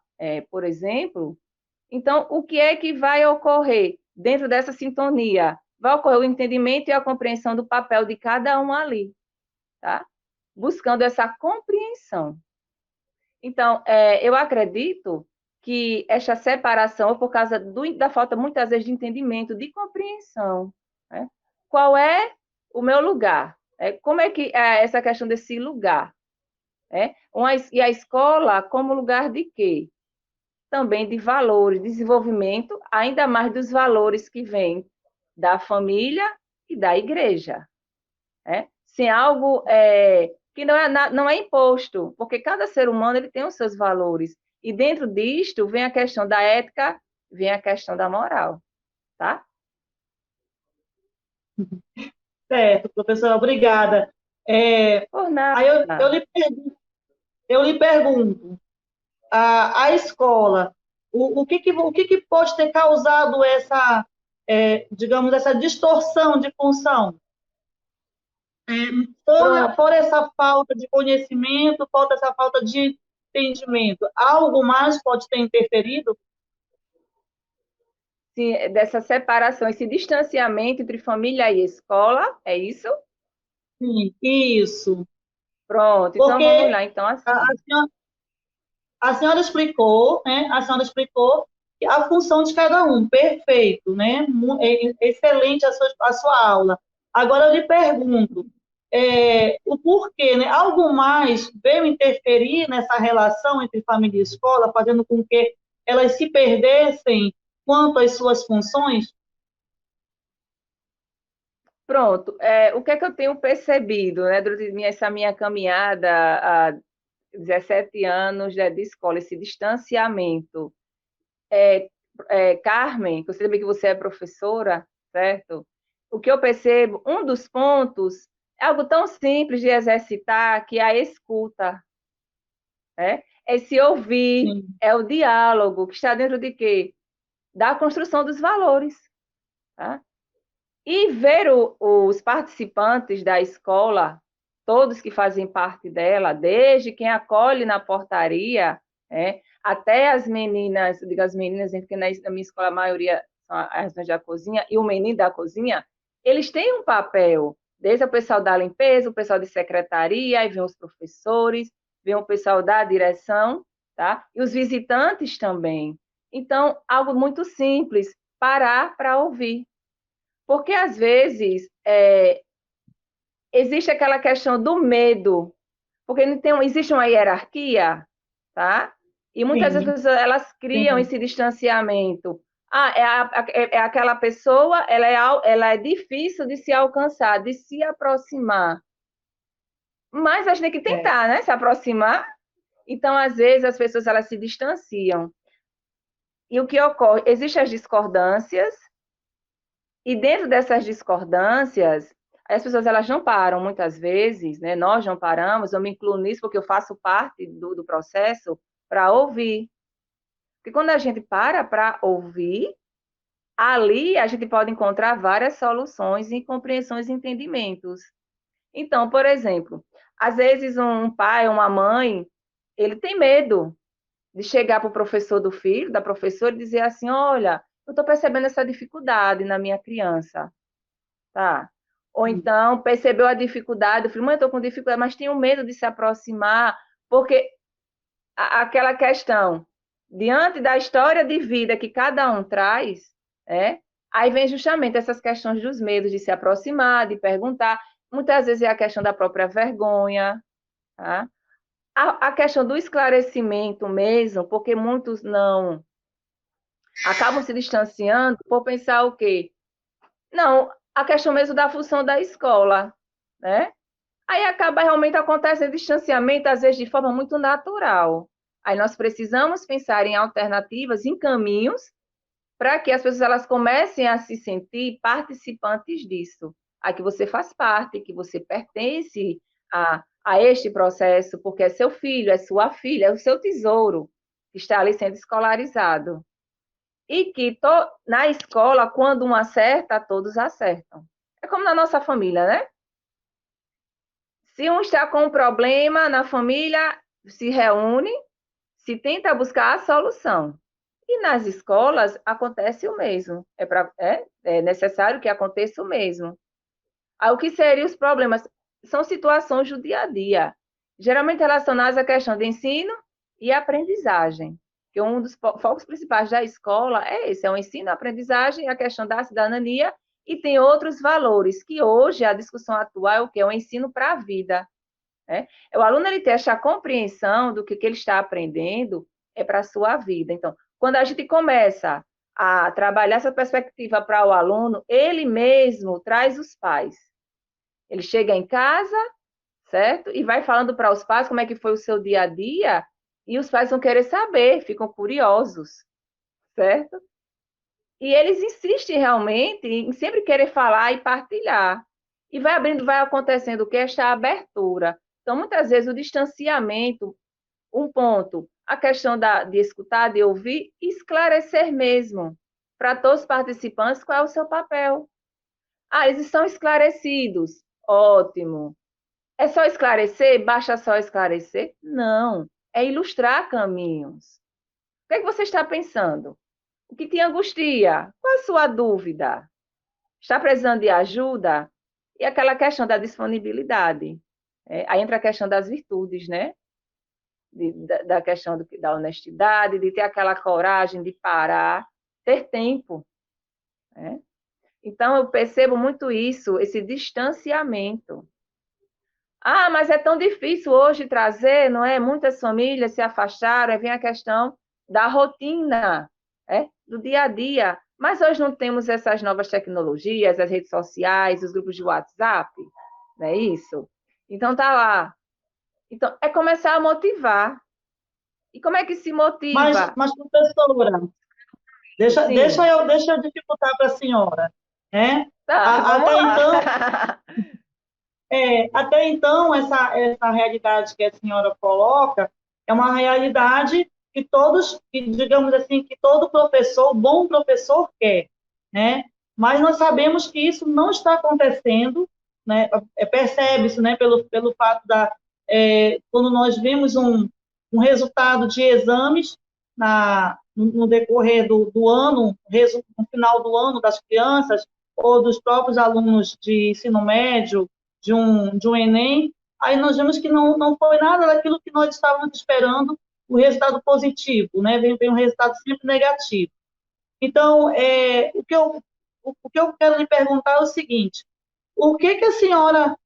por exemplo, então, o que é que vai ocorrer dentro dessa sintonia? Vai ocorrer o entendimento e a compreensão do papel de cada um ali, tá? Buscando essa compreensão. Então, eu acredito que essa separação é por causa da falta, muitas vezes, de entendimento, de compreensão, né? Qual é o meu lugar? Como é que é essa questão desse lugar? E a escola como lugar de quê? Também de valores, desenvolvimento, ainda mais dos valores que vêm da família e da igreja. Sem algo que não é imposto, porque cada ser humano ele tem os seus valores. E dentro disto vem a questão da ética, vem a questão da moral. Tá? Certo, professora, obrigada. Por nada. Aí eu lhe pergunto, a escola, o que pode ter causado essa, digamos, essa distorção de função? Por essa falta de conhecimento, por essa falta de entendimento, algo mais pode ter interferido? Sim, dessa separação, esse distanciamento entre família e escola, é isso? Sim, isso. Pronto, então Porque vamos lá. Então, assim. a senhora explicou, né? A senhora explicou a função de cada um, perfeito, né? Excelente a sua aula. Agora eu lhe pergunto, o porquê, né? Algo mais veio interferir nessa relação entre família e escola, fazendo com que elas se perdessem quanto às suas funções? Pronto, o que é que eu tenho percebido, né, durante essa minha caminhada há 17 anos de escola, esse distanciamento. Carmen, eu sei que você é professora, certo? O que eu percebo, um dos pontos é algo tão simples de exercitar, que é a escuta. né? Esse ouvir sim, é o diálogo que está dentro de quê? Da construção dos valores, tá? E ver os participantes da escola, todos que fazem parte dela, desde quem acolhe na portaria, até as meninas, digo as meninas, porque na minha escola a maioria são as da cozinha, e o menino da cozinha, eles têm um papel, desde o pessoal da limpeza, o pessoal de secretaria, aí vem os professores, vem o pessoal da direção, tá? E os visitantes também. Então, algo muito simples, parar para ouvir. Porque, às vezes, existe aquela questão do medo, porque não tem, existe uma hierarquia, tá? E muitas vezes sim, as pessoas, elas criam sim. esse distanciamento. Ah, é aquela pessoa, ela é difícil de se alcançar, de se aproximar. Mas a gente tem que É. tentar, né? Se aproximar. Então, às vezes, as pessoas elas se distanciam. E o que ocorre? Existem as discordâncias, e dentro dessas discordâncias, as pessoas elas não param muitas vezes, né? Nós não paramos, eu me incluo nisso porque eu faço parte do processo para ouvir. Porque quando a gente para ouvir, ali a gente pode encontrar várias soluções e compreensões e entendimentos. Então, por exemplo, às vezes um pai, uma mãe, ele tem medo de chegar para o professor do filho, da professora, e dizer assim: olha, eu estou percebendo essa dificuldade na minha criança. Tá. Ou Sim. então percebeu a dificuldade, eu falei, mãe, eu estou com dificuldade, mas tenho medo de se aproximar, porque aquela questão, diante da história de vida que cada um traz, aí vem justamente essas questões dos medos de se aproximar, de perguntar, muitas vezes é a questão da própria vergonha, tá? A questão do esclarecimento mesmo, porque muitos não acabam se distanciando por pensar o quê? Não, a questão mesmo da função da escola, né? Aí acaba realmente acontecendo distanciamento, às vezes de forma muito natural. Aí nós precisamos pensar em alternativas, em caminhos, para que as pessoas elas comecem a se sentir participantes disso. A que você faz parte, que você pertence a este processo, porque é seu filho, é sua filha, é o seu tesouro que está ali sendo escolarizado. E que na escola, quando um acerta, todos acertam. É como na nossa família, né? Se um está com um problema na família, se reúne, se tenta buscar a solução. E nas escolas acontece o mesmo. É necessário que aconteça o mesmo. Aí, o que seriam os problemas? São situações do dia a dia, geralmente relacionadas à questão de ensino e aprendizagem. Que um dos focos principais da escola é esse, é o ensino, a aprendizagem, a questão da cidadania, e tem outros valores, que hoje a discussão atual é o que? É o ensino para a vida. Né? O aluno ele tem essa compreensão do que ele está aprendendo é para a sua vida. Então, quando a gente começa a trabalhar essa perspectiva para o aluno, ele mesmo traz os pais. Ele chega em casa, certo? E vai falando para os pais como é que foi o seu dia a dia, e os pais vão querer saber, ficam curiosos, certo? E eles insistem realmente em sempre querer falar e partilhar. E vai abrindo, vai acontecendo o que? Esta abertura. Então, muitas vezes, o distanciamento, um ponto, a questão de escutar, de ouvir, esclarecer mesmo, para todos os participantes, qual é o seu papel. Ah, eles estão esclarecidos. Ótimo. É só esclarecer? Basta só esclarecer? Não. É ilustrar caminhos. O que é que você está pensando? O que te angustia? Qual a sua dúvida? Está precisando de ajuda? E aquela questão da disponibilidade. Aí entra a questão das virtudes, né? Da questão da honestidade, de ter aquela coragem de parar, ter tempo. Né? Então, eu percebo muito isso, esse distanciamento. Ah, mas é tão difícil hoje trazer, não é? Muitas famílias se afastaram, aí vem a questão da rotina, do dia a dia. Mas hoje não temos essas novas tecnologias, as redes sociais, os grupos de WhatsApp, não é isso? Então, tá lá. Então, é começar a motivar. E como é que se motiva? Mas professora, Sim, deixa eu dificultar para a senhora, né? tá, vamos Até então, lá. até então essa realidade que a senhora coloca É uma realidade que todos, que, digamos assim, que todo professor, bom professor quer, né? Mas nós sabemos que isso não está acontecendo, né? Percebe-se, né, pelo fato quando nós vemos um resultado de exames no decorrer do ano, no final do ano das crianças, ou dos próprios alunos de ensino médio, de um Enem, aí nós vemos que não foi nada daquilo que nós estávamos esperando, o resultado positivo, né? Vem um resultado sempre negativo. Então, o que eu quero lhe perguntar é o seguinte: o que a senhora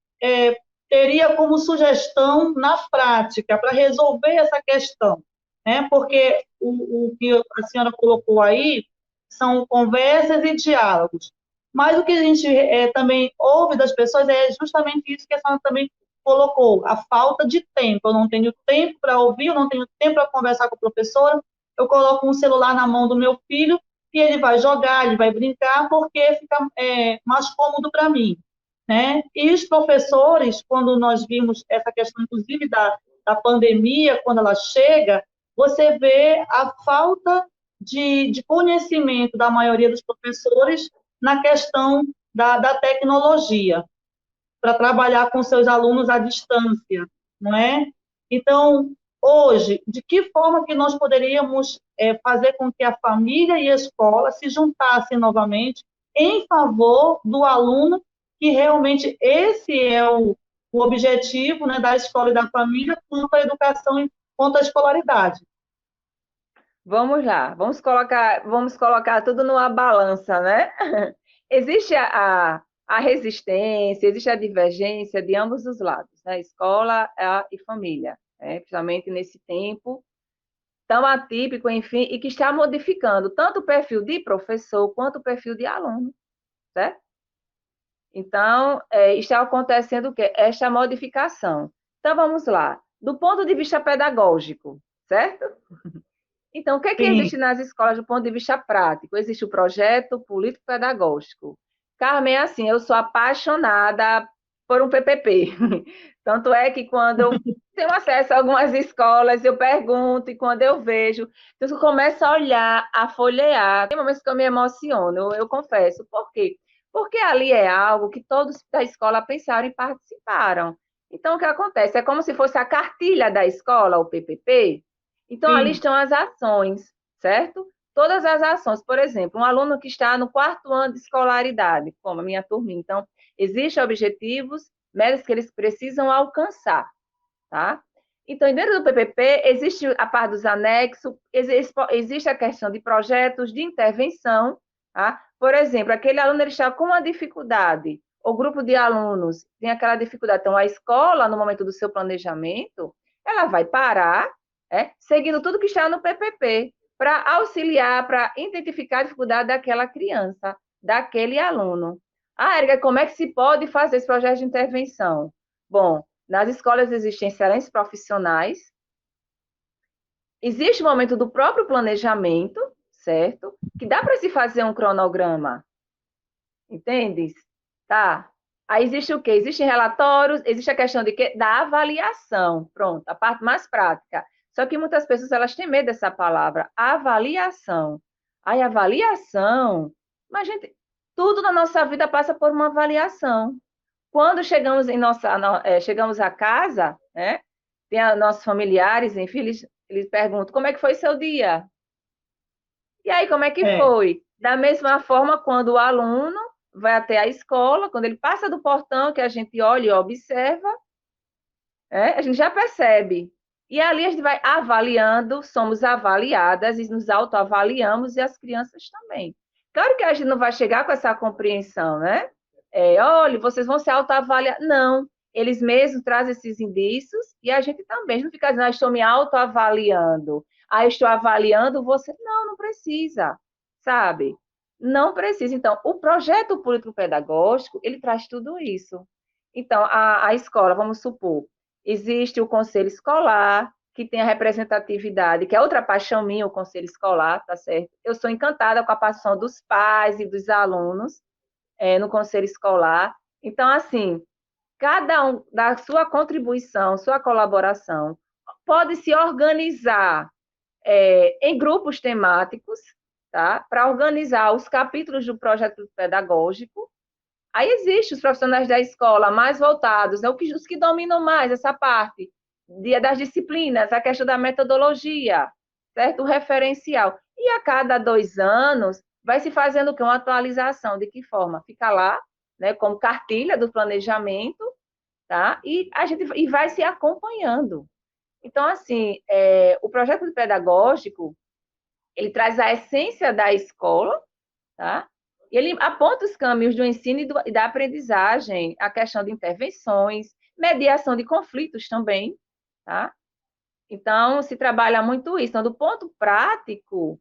teria como sugestão na prática para resolver essa questão? Né? Porque o que a senhora colocou aí são conversas e diálogos. Mas o que a gente também ouve das pessoas é justamente isso que a senhora também colocou, a falta de tempo. Eu não tenho tempo para ouvir, eu não tenho tempo para conversar com a professora, eu coloco um celular na mão do meu filho e ele vai jogar, ele vai brincar, porque fica mais cômodo para mim. Né? E os professores, quando nós vimos essa questão, inclusive, da pandemia, quando ela chega, você vê a falta de conhecimento da maioria dos professores na questão da tecnologia, para trabalhar com seus alunos à distância, não é? Então, hoje, de que forma que nós poderíamos fazer com que a família e a escola se juntassem novamente em favor do aluno, que realmente esse é o objetivo, né, da escola e da família quanto à educação e quanto à escolaridade. Vamos lá, vamos colocar tudo numa balança, né? Existe a resistência, existe a divergência de ambos os lados, né? Escola e família, né? Principalmente nesse tempo tão atípico, enfim, e que está modificando tanto o perfil de professor quanto o perfil de aluno, certo? Então, está acontecendo o quê? Esta modificação. Então, vamos lá. Do ponto de vista pedagógico, certo? Então, o que é que Sim, existe nas escolas do ponto de vista prático? Existe o projeto político-pedagógico. Carmen, assim, eu sou apaixonada por um PPP. Tanto é que quando eu tenho acesso a algumas escolas, eu pergunto, e quando eu vejo, eu começo a olhar, a folhear. Tem momentos que eu me emociono, eu confesso. Por quê? Porque ali é algo que todos da escola pensaram e participaram. Então, o que acontece? É como se fosse a cartilha da escola, o PPP. Então, ali sim, estão as ações, certo? Todas as ações. Por exemplo, um aluno que está no 4º ano de escolaridade, como a minha turminha. Então, existem objetivos, metas que eles precisam alcançar, tá? Então, dentro do PPP, existe a parte dos anexos, existe a questão de projetos de intervenção, tá? Por exemplo, aquele aluno ele está com uma dificuldade, o grupo de alunos tem aquela dificuldade. Então, a escola, no momento do seu planejamento, ela vai parar, seguindo tudo que está no PPP, para auxiliar, para identificar a dificuldade daquela criança, daquele aluno. Ah, Érica, como é que se pode fazer esse projeto de intervenção? Bom, nas escolas existem excelentes profissionais, existe o momento do próprio planejamento, certo? Que dá para se fazer um cronograma, entende? Tá. Aí existe o quê? Existem relatórios, existe a questão de quê? Da avaliação, pronto, a parte mais prática. Só que muitas pessoas elas têm medo dessa palavra, avaliação. Aí, avaliação, mas gente, tudo na nossa vida passa por uma avaliação. Quando chegamos a casa, né, tem nossos familiares, enfim, eles perguntam, como é que foi seu dia? E aí, como é que é, foi? Da mesma forma, quando o aluno vai até a escola, quando ele passa do portão, que a gente olha e observa, a gente já percebe. E ali a gente vai avaliando, somos avaliadas e nos autoavaliamos e as crianças também. Claro que a gente não vai chegar com essa compreensão, né? Olha, vocês vão se autoavaliar. Não, eles mesmos trazem esses indícios e a gente também. A gente não fica dizendo, estou me autoavaliando. Estou avaliando você. Não, não precisa, sabe? Não precisa. Então, o projeto político-pedagógico, ele traz tudo isso. Então, a escola, vamos supor, existe o conselho escolar, que tem a representatividade, que é outra paixão minha, o conselho escolar, tá certo? Eu sou encantada com a participação dos pais e dos alunos no conselho escolar. Então, assim, cada um dá sua contribuição, sua colaboração. pode se organizar em grupos temáticos, tá? Para organizar os capítulos do projeto pedagógico. Aí existem os profissionais da escola mais voltados, né? Os que dominam mais essa parte das disciplinas, a questão da metodologia, certo? O referencial. E a cada 2 anos vai se fazendo o quê? Uma atualização. De que forma? Fica lá, né? Como cartilha do planejamento, tá? E vai se acompanhando. Então, assim, o projeto pedagógico, ele traz a essência da escola, tá? E ele aponta os caminhos do ensino e da aprendizagem, a questão de intervenções, mediação de conflitos também, tá? Então, se trabalha muito isso. Então, do ponto prático,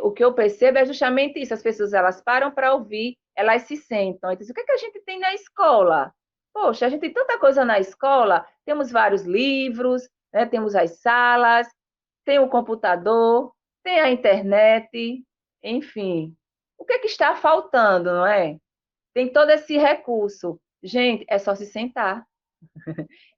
o que eu percebo é justamente isso. As pessoas, elas param para ouvir, elas se sentam. Então, o que é que a gente tem na escola? Poxa, a gente tem tanta coisa na escola, temos vários livros, né? Temos as salas, tem o computador, tem a internet, enfim. O que é que está faltando, não é? Tem todo esse recurso. Gente, é só se sentar.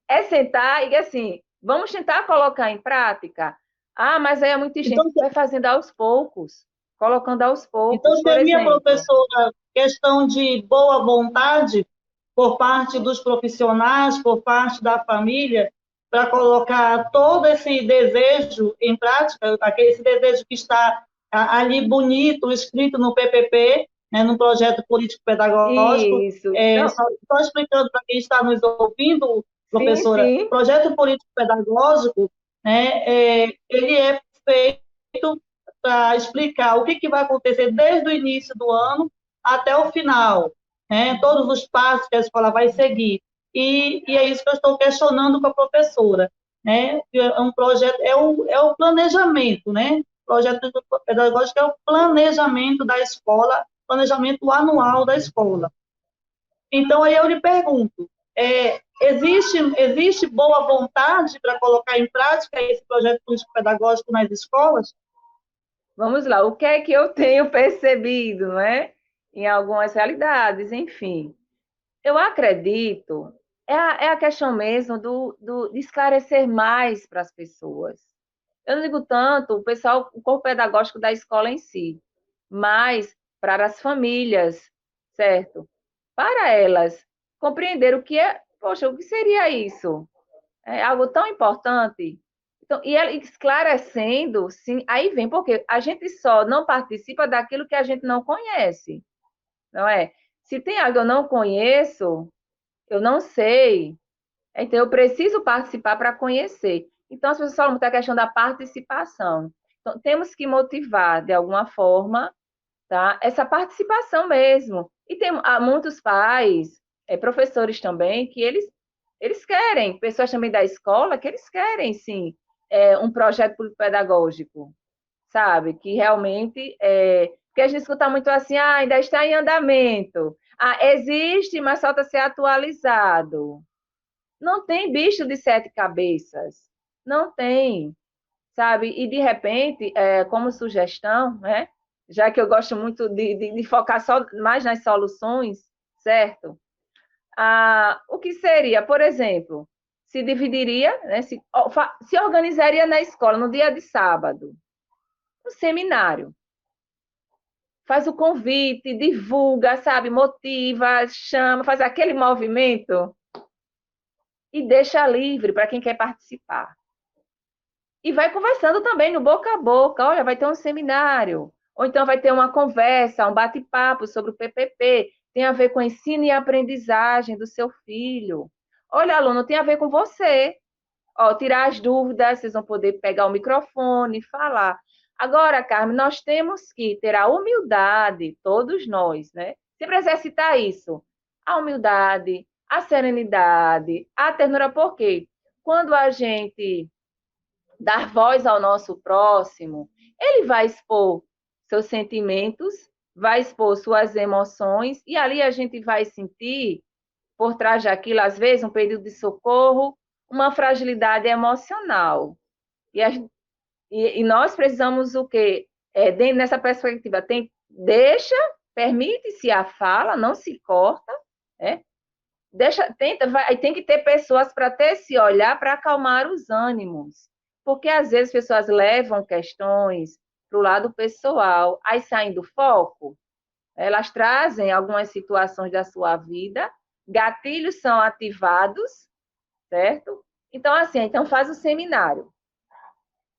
É sentar e, assim, vamos tentar colocar em prática? Ah, mas aí é muita gente. Então, Vai fazendo aos poucos, colocando aos poucos, então por seria, exemplo. professora, questão de boa vontade por parte dos profissionais, por parte da família, para colocar todo esse desejo em prática, esse desejo que está ali bonito, escrito no PPP, né, no projeto político-pedagógico. Isso. Então, Só explicando para quem está nos ouvindo, sim, professora, o sim. projeto político-pedagógico, né, ele é feito para explicar o que vai acontecer desde o início do ano até o final, né? Todos os passos que a escola vai seguir. E é isso que eu estou questionando com a professora, né? É um projeto, é o planejamento, né? O projeto pedagógico é o planejamento da escola, planejamento anual da escola. Então, aí eu lhe pergunto, existe boa vontade para colocar em prática esse projeto político-pedagógico nas escolas? Vamos lá. O que é que eu tenho percebido, não é? Em algumas realidades, enfim. Eu acredito, é a questão mesmo de esclarecer mais para as pessoas. Eu não digo tanto o corpo pedagógico da escola em si, mas para as famílias, certo? Para elas compreender o que é, poxa, o que seria isso? É algo tão importante. Então, e ela esclarecendo, sim, aí vem, porque a gente só não participa daquilo que a gente não conhece, não é? Se tem algo que eu não conheço, eu não sei, então eu preciso participar para conhecer. Então, as pessoas falam muito da questão da participação. Então, temos que motivar, de alguma forma, tá? Essa participação mesmo. E tem muitos pais, professores também, que eles querem, pessoas também da escola, que eles querem, sim, um projeto pedagógico, sabe? Que realmente, porque a gente escuta muito assim, ainda está em andamento. Existe, mas falta ser atualizado. Não tem bicho de 7 cabeças. Não tem, sabe? E, de repente, como sugestão, né? Já que eu gosto muito de focar só mais nas soluções, certo? O que seria, por exemplo, se dividiria, né? Se organizaria na escola no dia de sábado, um seminário. Faz o convite, divulga, sabe? Motiva, chama, faz aquele movimento e deixa livre para quem quer participar. E vai conversando também no boca a boca. Olha, vai ter um seminário, ou então vai ter uma conversa, um bate-papo sobre o PPP. Tem a ver com ensino e aprendizagem do seu filho. Olha, aluno, tem a ver com você. Ó, tirar as dúvidas, vocês vão poder pegar o microfone e falar. Agora, Carmen, nós temos que ter a humildade, todos nós, né? Sempre exercitar isso. A humildade, a serenidade, a ternura, por quê? Quando a gente dar voz ao nosso próximo, ele vai expor seus sentimentos, vai expor suas emoções, e ali a gente vai sentir, por trás daquilo, às vezes, um pedido de socorro, uma fragilidade emocional. E nós precisamos o quê? Dentro dessa perspectiva, permite-se a fala, não se corta, né? Aí tem que ter pessoas para ter esse olhar para acalmar os ânimos. Porque às vezes as pessoas levam questões para o lado pessoal, aí saem do foco, elas trazem algumas situações da sua vida, gatilhos são ativados, certo? Então, assim, então faz o seminário.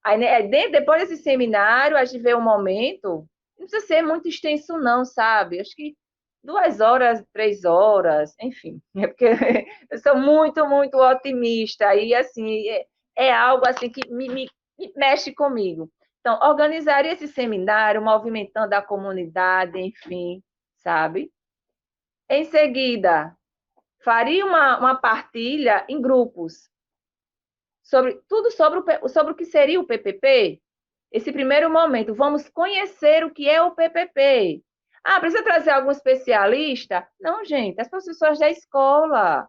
Aí, né, depois desse seminário, a gente vê um momento, não precisa ser muito extenso, não, sabe? Acho que 2 horas, 3 horas, enfim. É porque eu sou muito, muito otimista. E, assim, é algo assim que me mexe comigo. Então, organizaria esse seminário, movimentando a comunidade, enfim, sabe? Em seguida, faria uma partilha em grupos sobre tudo sobre o que seria o PPP. Esse primeiro momento, vamos conhecer o que é o PPP. Ah, precisa trazer algum especialista? Não, gente, as professoras da escola,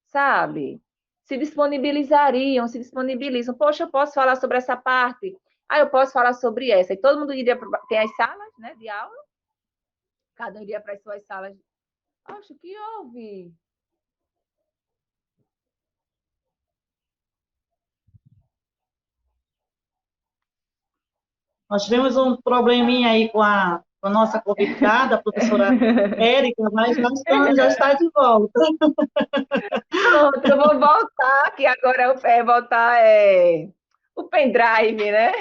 sabe? Se disponibilizam. Poxa, eu posso falar sobre essa parte? Ah, eu posso falar sobre essa. E todo mundo iria para... Tem as salas, né, de aula? Cada um iria para as suas salas. Acho que houve. Nós tivemos um probleminha aí com a nossa convidada, a professora Érica, mas já está de volta. Pronto, eu vou voltar, que agora voltar o pendrive, né?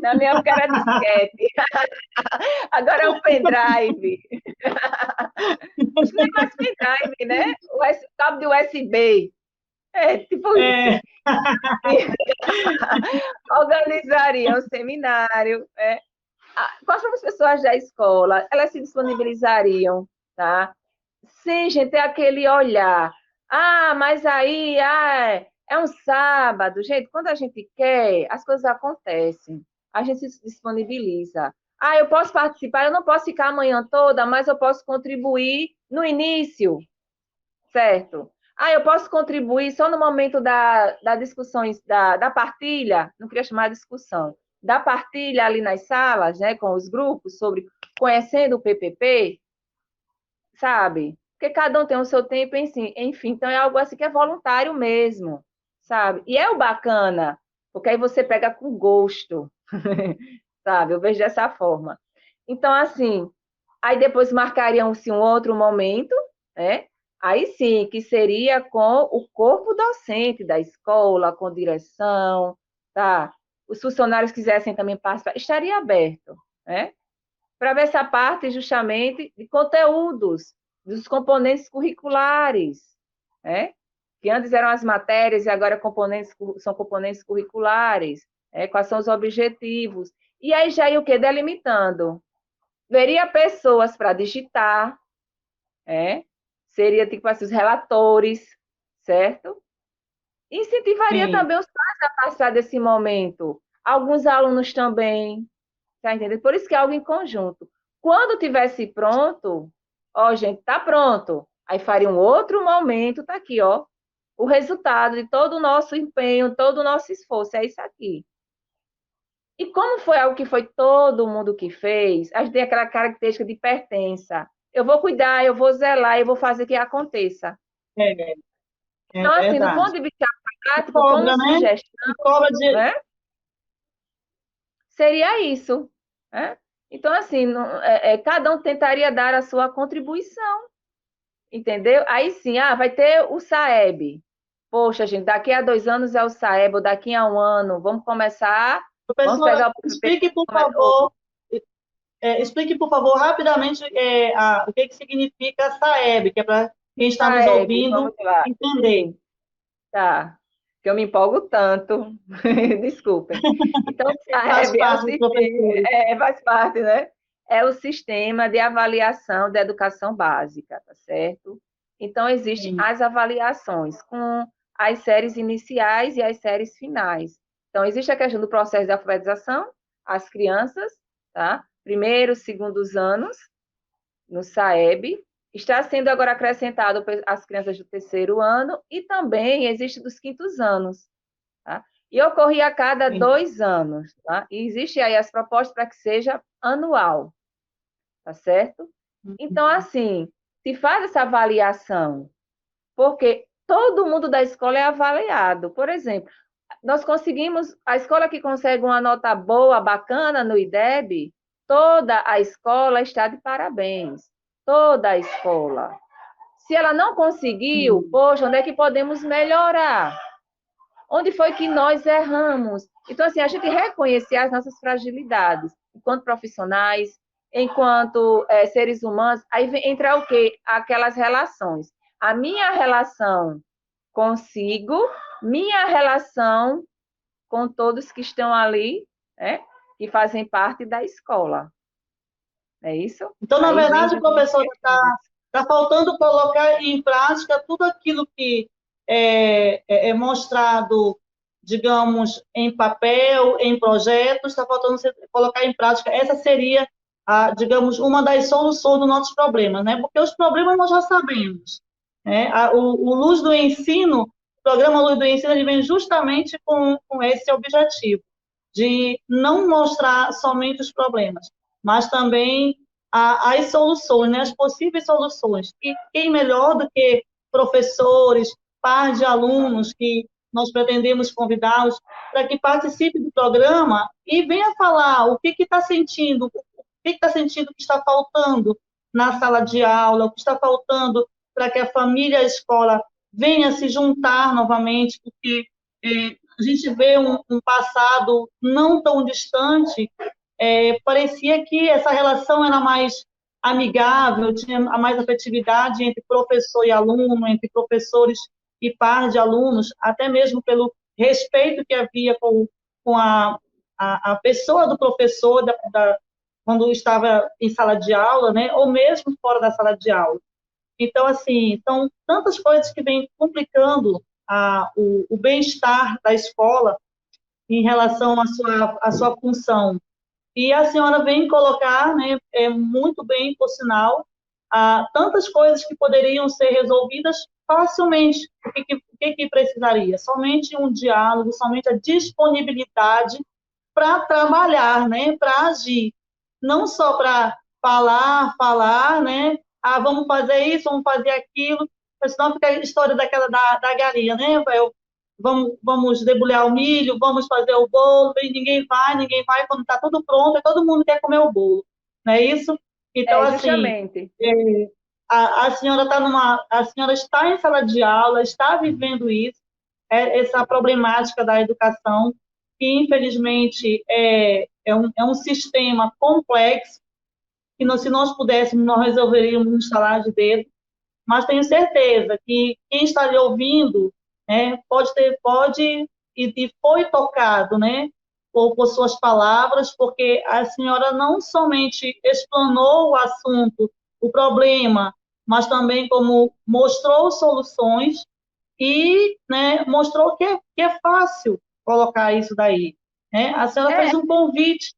Na minha época era disquete, agora é o pendrive. Acho que nem mais pendrive, né? Cabo de USB. É, tipo isso. É, Organizaria um seminário, com as pessoas da escola, elas se disponibilizariam, tá? Sim, gente, é aquele olhar. Ah, mas aí, é um sábado. Gente, quando a gente quer, as coisas acontecem. A gente se disponibiliza. Ah, eu posso participar, eu não posso ficar a manhã toda, mas eu posso contribuir no início, certo? Ah, eu posso contribuir só no momento da discussão, da partilha, não queria chamar de discussão, da partilha ali nas salas, né, com os grupos, sobre conhecendo o PPP, sabe? Porque cada um tem o seu tempo, enfim, então é algo assim que é voluntário mesmo, sabe? E é o bacana, porque aí você pega com gosto, sabe? Eu vejo dessa forma. Então, assim, aí depois marcariam-se um outro momento, né? Aí sim, que seria com o corpo docente da escola, com direção, tá? Os funcionários quisessem também participar, estaria aberto, né? Para ver essa parte justamente de conteúdos, dos componentes curriculares, né? Que antes eram as matérias e agora são componentes curriculares, quais são os objetivos. E aí já ia o quê? Delimitando. Veria pessoas para digitar, seria tipo assim, os relatores, certo? Incentivaria sim. também os pais a participar desse momento. Alguns alunos também, tá entendendo? Por isso que é algo em conjunto. Quando tivesse pronto, ó, gente, tá pronto. Aí faria um outro momento, tá aqui, ó. O resultado de todo o nosso empenho, todo o nosso esforço, é isso aqui. E como foi algo que foi todo mundo que fez, a gente tem aquela característica de pertença. Eu vou cuidar, eu vou zelar, eu vou fazer que aconteça. É, é Então, assim, do ponto verdade. de vista E prático, como cobra, né? sugestão, E cobra de. né, seria isso, né? Então, assim, cada um tentaria dar a sua contribuição, entendeu? Aí sim, vai ter o SAEB. Poxa, gente, daqui a 2 anos é o SAEB, ou daqui a um ano, vamos Professora, pegar o PPP. explique, por favor, rapidamente o que significa SAEB, que é para quem está nos SAEB, ouvindo vamos lá. entender. Sim, tá. Que eu me empolgo tanto. Desculpem. Então, o Faz SAEB é o parte dos sistema, professores. faz parte, né? É o sistema de avaliação da educação básica, tá certo? Então, existem Sim. as avaliações com as séries iniciais e as séries finais. Então, existe a questão do processo de alfabetização, as crianças, tá? Primeiros, segundos anos, no SAEB. Está sendo agora acrescentado as crianças do terceiro ano e também existe dos quintos anos. Tá? E ocorria a cada Sim. 2 anos. Tá? E existe aí as propostas para que seja anual. Tá certo? Então, assim, se faz essa avaliação, porque todo mundo da escola é avaliado. Por exemplo, nós conseguimos, a escola que consegue uma nota boa, bacana no IDEB, toda a escola está de parabéns. Toda a escola. Se ela não conseguiu, poxa, onde é que podemos melhorar? Onde foi que nós erramos? Então, assim, a gente reconhecer as nossas fragilidades, enquanto profissionais, enquanto seres humanos, aí entra o quê? Aquelas relações. A minha relação consigo, minha relação com todos que estão ali, né, que fazem parte da escola. É isso? Então, na Aí vem verdade, de professor, está faltando colocar em prática tudo aquilo que é mostrado, digamos, em papel, em projetos, está faltando colocar em prática. Essa seria, digamos, uma das soluções dos nossos problemas, né? Porque os problemas nós já sabemos, né? O Luz do Ensino, o programa Luz do Ensino, ele vem justamente com esse objetivo, de não mostrar somente os problemas, mas também as soluções, né, as possíveis soluções. E quem melhor do que professores, pares de alunos que nós pretendemos convidá-los para que participem do programa e venha falar o que está sentindo, o que está sentindo que está faltando na sala de aula, o que está faltando para que a família e a escola venha se juntar novamente, porque a gente vê um passado não tão distante, parecia que essa relação era mais amigável, tinha mais afetividade entre professor e aluno, entre professores e par de alunos, até mesmo pelo respeito que havia com a pessoa do professor quando estava em sala de aula, né, ou mesmo fora da sala de aula. Então, assim, são tantas coisas que vêm complicando o bem-estar da escola em relação à sua função. E a senhora vem colocar, né, muito bem, por sinal, tantas coisas que poderiam ser resolvidas facilmente. O que precisaria? Somente um diálogo, somente a disponibilidade para trabalhar, né, para agir. Não só para falar, né, vamos fazer isso, vamos fazer aquilo, senão fica a história daquela da galinha, né, vamos debulhar o milho, vamos fazer o bolo, e ninguém vai, quando está tudo pronto, todo mundo quer comer o bolo, não é isso? Então, assim, justamente. a senhora a senhora está em sala de aula, está vivendo isso, essa problemática da educação, que infelizmente é um sistema complexo, que se nós pudéssemos, nós resolveríamos um estalar de dedo, mas tenho certeza que quem está lhe ouvindo, né, pode e foi tocado, né, por suas palavras, porque a senhora não somente explanou o assunto, o problema, mas também como mostrou soluções e, né, mostrou que é fácil colocar isso daí, né? A senhora fez um convite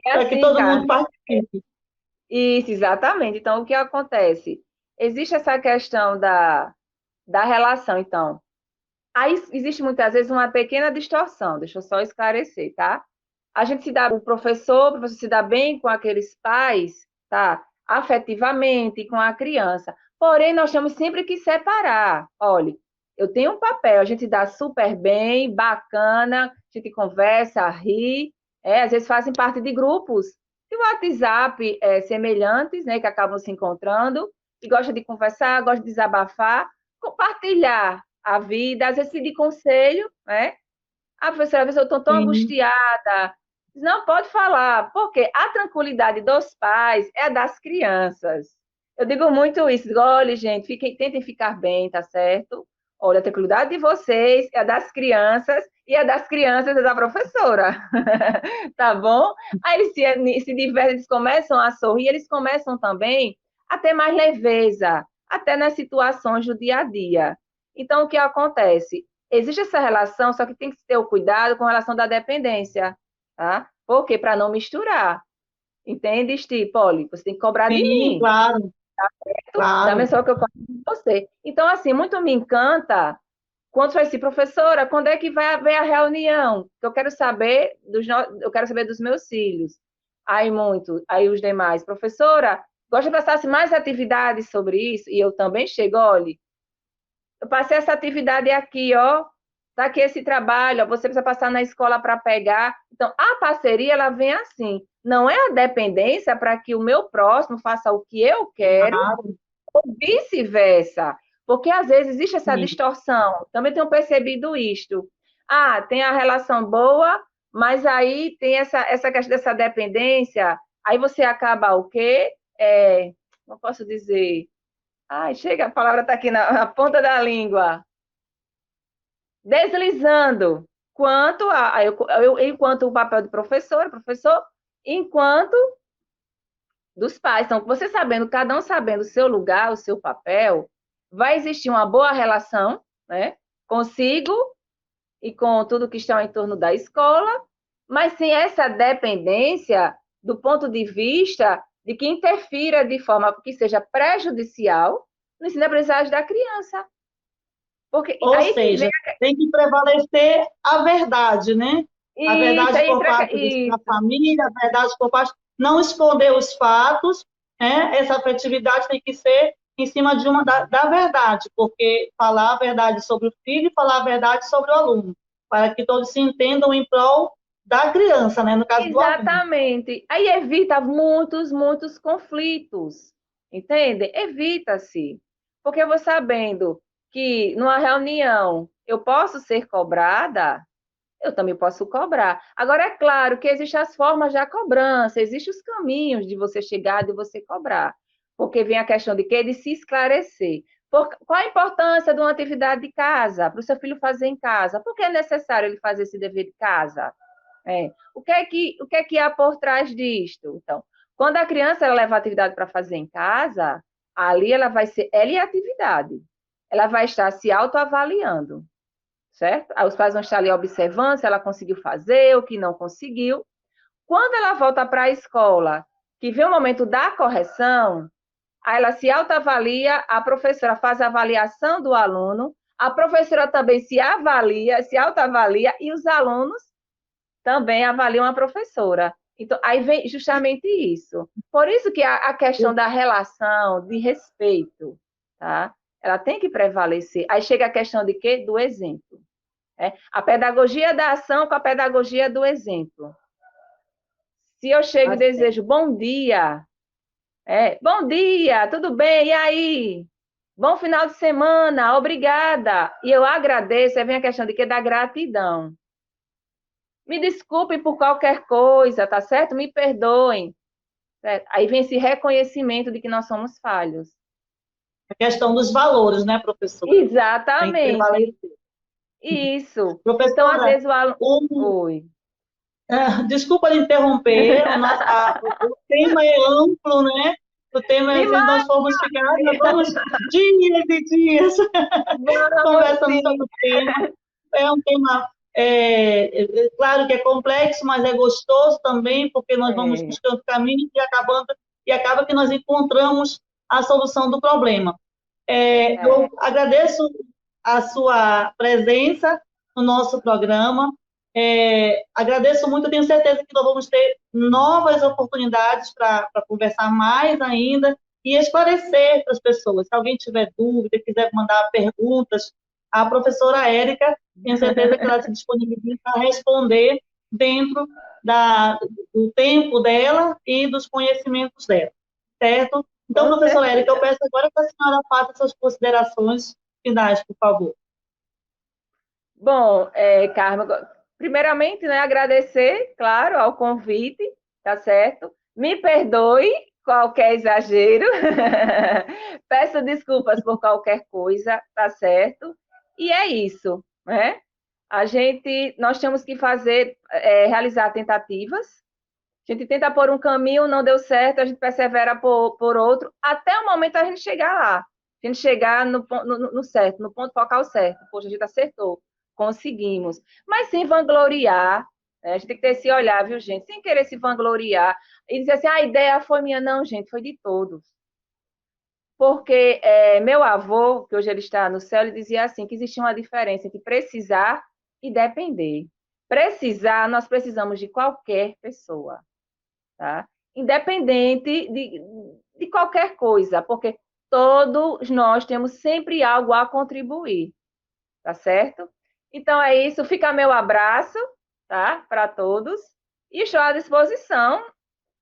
É para que assim, todo cara. mundo participe. Isso, exatamente. Então, o que acontece? Existe essa questão da relação, então. Aí existe muitas vezes uma pequena distorção, deixa eu só esclarecer, tá? A gente se dá, o professor se dá bem com aqueles pais, tá? Afetivamente, com a criança. Porém, nós temos sempre que separar. Olha, eu tenho um papel, a gente dá super bem, bacana, a gente conversa, ri, às vezes fazem parte de grupos de WhatsApp semelhantes, né, que acabam se encontrando, e gosta de conversar, gosta de desabafar, compartilhar a vida, às vezes pedir conselho, né? Professora, às vezes eu estou tão Sim, angustiada. Não pode falar, porque a tranquilidade dos pais é a das crianças. Eu digo muito isso, digo, olha, gente, tentem ficar bem, tá certo? Olha, a tranquilidade de vocês é a das crianças e a das crianças é da professora, tá bom? Aí eles se divertem, eles começam a sorrir, eles começam também a ter mais leveza, até nas situações do dia a dia. Então, o que acontece? Existe essa relação, só que tem que ter o cuidado com relação da dependência, tá? Por quê? Para não misturar. Entende, Poli? Você tem que cobrar de sim, mim, claro, da claro. mesma forma que eu cobro de você. Então, assim, muito me encanta quando foi assim, professora, quando é que vai haver a reunião? Eu quero saber eu quero saber dos meus filhos. Aí os demais, professora, gosta de passasse mais atividades sobre isso? E eu também chego, olha, eu passei essa atividade aqui, ó, tá aqui esse trabalho, ó, você precisa passar na escola para pegar. Então, a parceria, ela vem assim, não é a dependência para que o meu próximo faça o que eu quero, Claro, ou vice-versa, porque às vezes existe essa sim. distorção. Também tenho percebido isto. Ah, tem a relação boa, mas aí tem essa questão dessa dependência, aí você acaba o quê? Não posso dizer. Ai, chega, a palavra está aqui na ponta da língua. Deslizando. Enquanto o papel de professor, enquanto dos pais. Então, você sabendo, cada um sabendo o seu lugar, o seu papel, vai existir uma boa relação, né, consigo e com tudo que está em torno da escola, mas sem essa dependência do ponto de vista de que interfira de forma que seja prejudicial no ensino-aprendizagem da criança. Porque Ou aí que vem seja, tem que prevalecer a verdade, né? A isso, verdade aí por entra parte da isso. família, a verdade por parte. Não esconder os fatos, né? Essa afetividade tem que ser em cima de da verdade, porque falar a verdade sobre o filho e falar a verdade sobre o aluno, para que todos se entendam em prol da criança, né? No caso do aluno. Exatamente. Aí evita muitos conflitos, entende? Evita-se. Porque eu vou sabendo que numa reunião eu posso ser cobrada, eu também posso cobrar. Agora, é claro que existem as formas da cobrança, existem os caminhos de você chegar, de você cobrar. Porque vem a questão de quê? De se esclarecer. Qual a importância de uma atividade de casa, para o seu filho fazer em casa? Por que é necessário ele fazer esse dever de casa? O que é que há por trás disto? Então, quando a criança ela leva a atividade para fazer em casa, ali ela vai ser ela e a atividade. Ela vai estar se autoavaliando, certo? Aí os pais vão estar ali observando se ela conseguiu fazer, o que não conseguiu. Quando ela volta para a escola, que vem o momento da correção, aí ela se autoavalia, a professora faz a avaliação do aluno, a professora também se avalia, se autoavalia, e os alunos também avaliam a professora. Então, aí vem justamente isso. Por isso que a questão da relação, de respeito, tá? Ela tem que prevalecer. Aí chega a questão de quê? Do exemplo. A pedagogia da ação com a pedagogia do exemplo. Se eu chego Tá e certo. desejo bom dia, tudo bem? E aí? Bom final de semana, obrigada. E eu agradeço, aí vem a questão de quê? Da gratidão. Me desculpem por qualquer coisa, tá certo? Me perdoem. Certo? Aí vem esse reconhecimento de que nós somos falhos. A questão dos valores, né, professora? Tem que Exatamente. prevalecer. Isso. Então, às Professora, vezes o aluno. o, Oi. desculpa lhe interromper, o tema é amplo, né? O tema é, se Demais! nós formos ficar, nós vamos dias e dias Vamos conversando sobre sim. o tema. É um tema, claro que é complexo, mas é gostoso também, porque nós vamos É, buscando caminhos e acaba que nós encontramos a solução do problema. Eu é. agradeço a sua presença no nosso programa. Agradeço muito, tenho certeza que nós vamos ter novas oportunidades para conversar mais ainda e esclarecer para as pessoas. Se alguém tiver dúvida, quiser mandar perguntas, a professora Érica, tenho certeza que ela se disponibiliza para responder dentro do tempo dela e dos conhecimentos dela, certo? Então, Com professora Érica, eu certeza. peço agora que a senhora faça suas considerações finais, por favor. Bom, Carmen, primeiramente, né, agradecer, claro, ao convite, tá certo? Me perdoe qualquer exagero, peço desculpas por qualquer coisa, tá certo? E é isso, né? Nós temos que realizar tentativas, a gente tenta por um caminho, não deu certo, a gente persevera por outro, até o momento a gente chegar lá. A gente chegar no certo, no ponto focal certo. Poxa, a gente acertou, conseguimos. Mas sem vangloriar, né? A gente tem que ter esse olhar, viu, gente? Sem querer se vangloriar e dizer assim, a ideia foi minha. Não, gente, foi de todos. Porque meu avô, que hoje ele está no céu, ele dizia assim, que existia uma diferença entre precisar e depender. Precisar, nós precisamos de qualquer pessoa, tá? Independente de qualquer coisa, porque todos nós temos sempre algo a contribuir, tá certo? Então é isso, fica meu abraço, tá? Para todos. E estou à disposição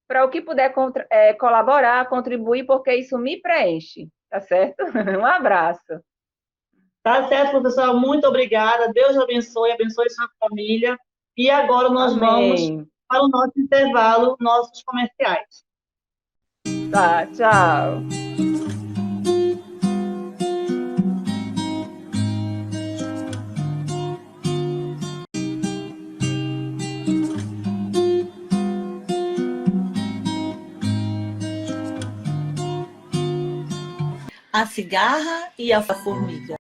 para o que puder colaborar, contribuir, porque isso me preenche, tá certo? Um abraço. Tá certo, professora, muito obrigada. Deus abençoe sua família. E agora nós vamos Amém. para o nosso intervalo, nossos comerciais. Tá, tchau. A cigarra e a formiga.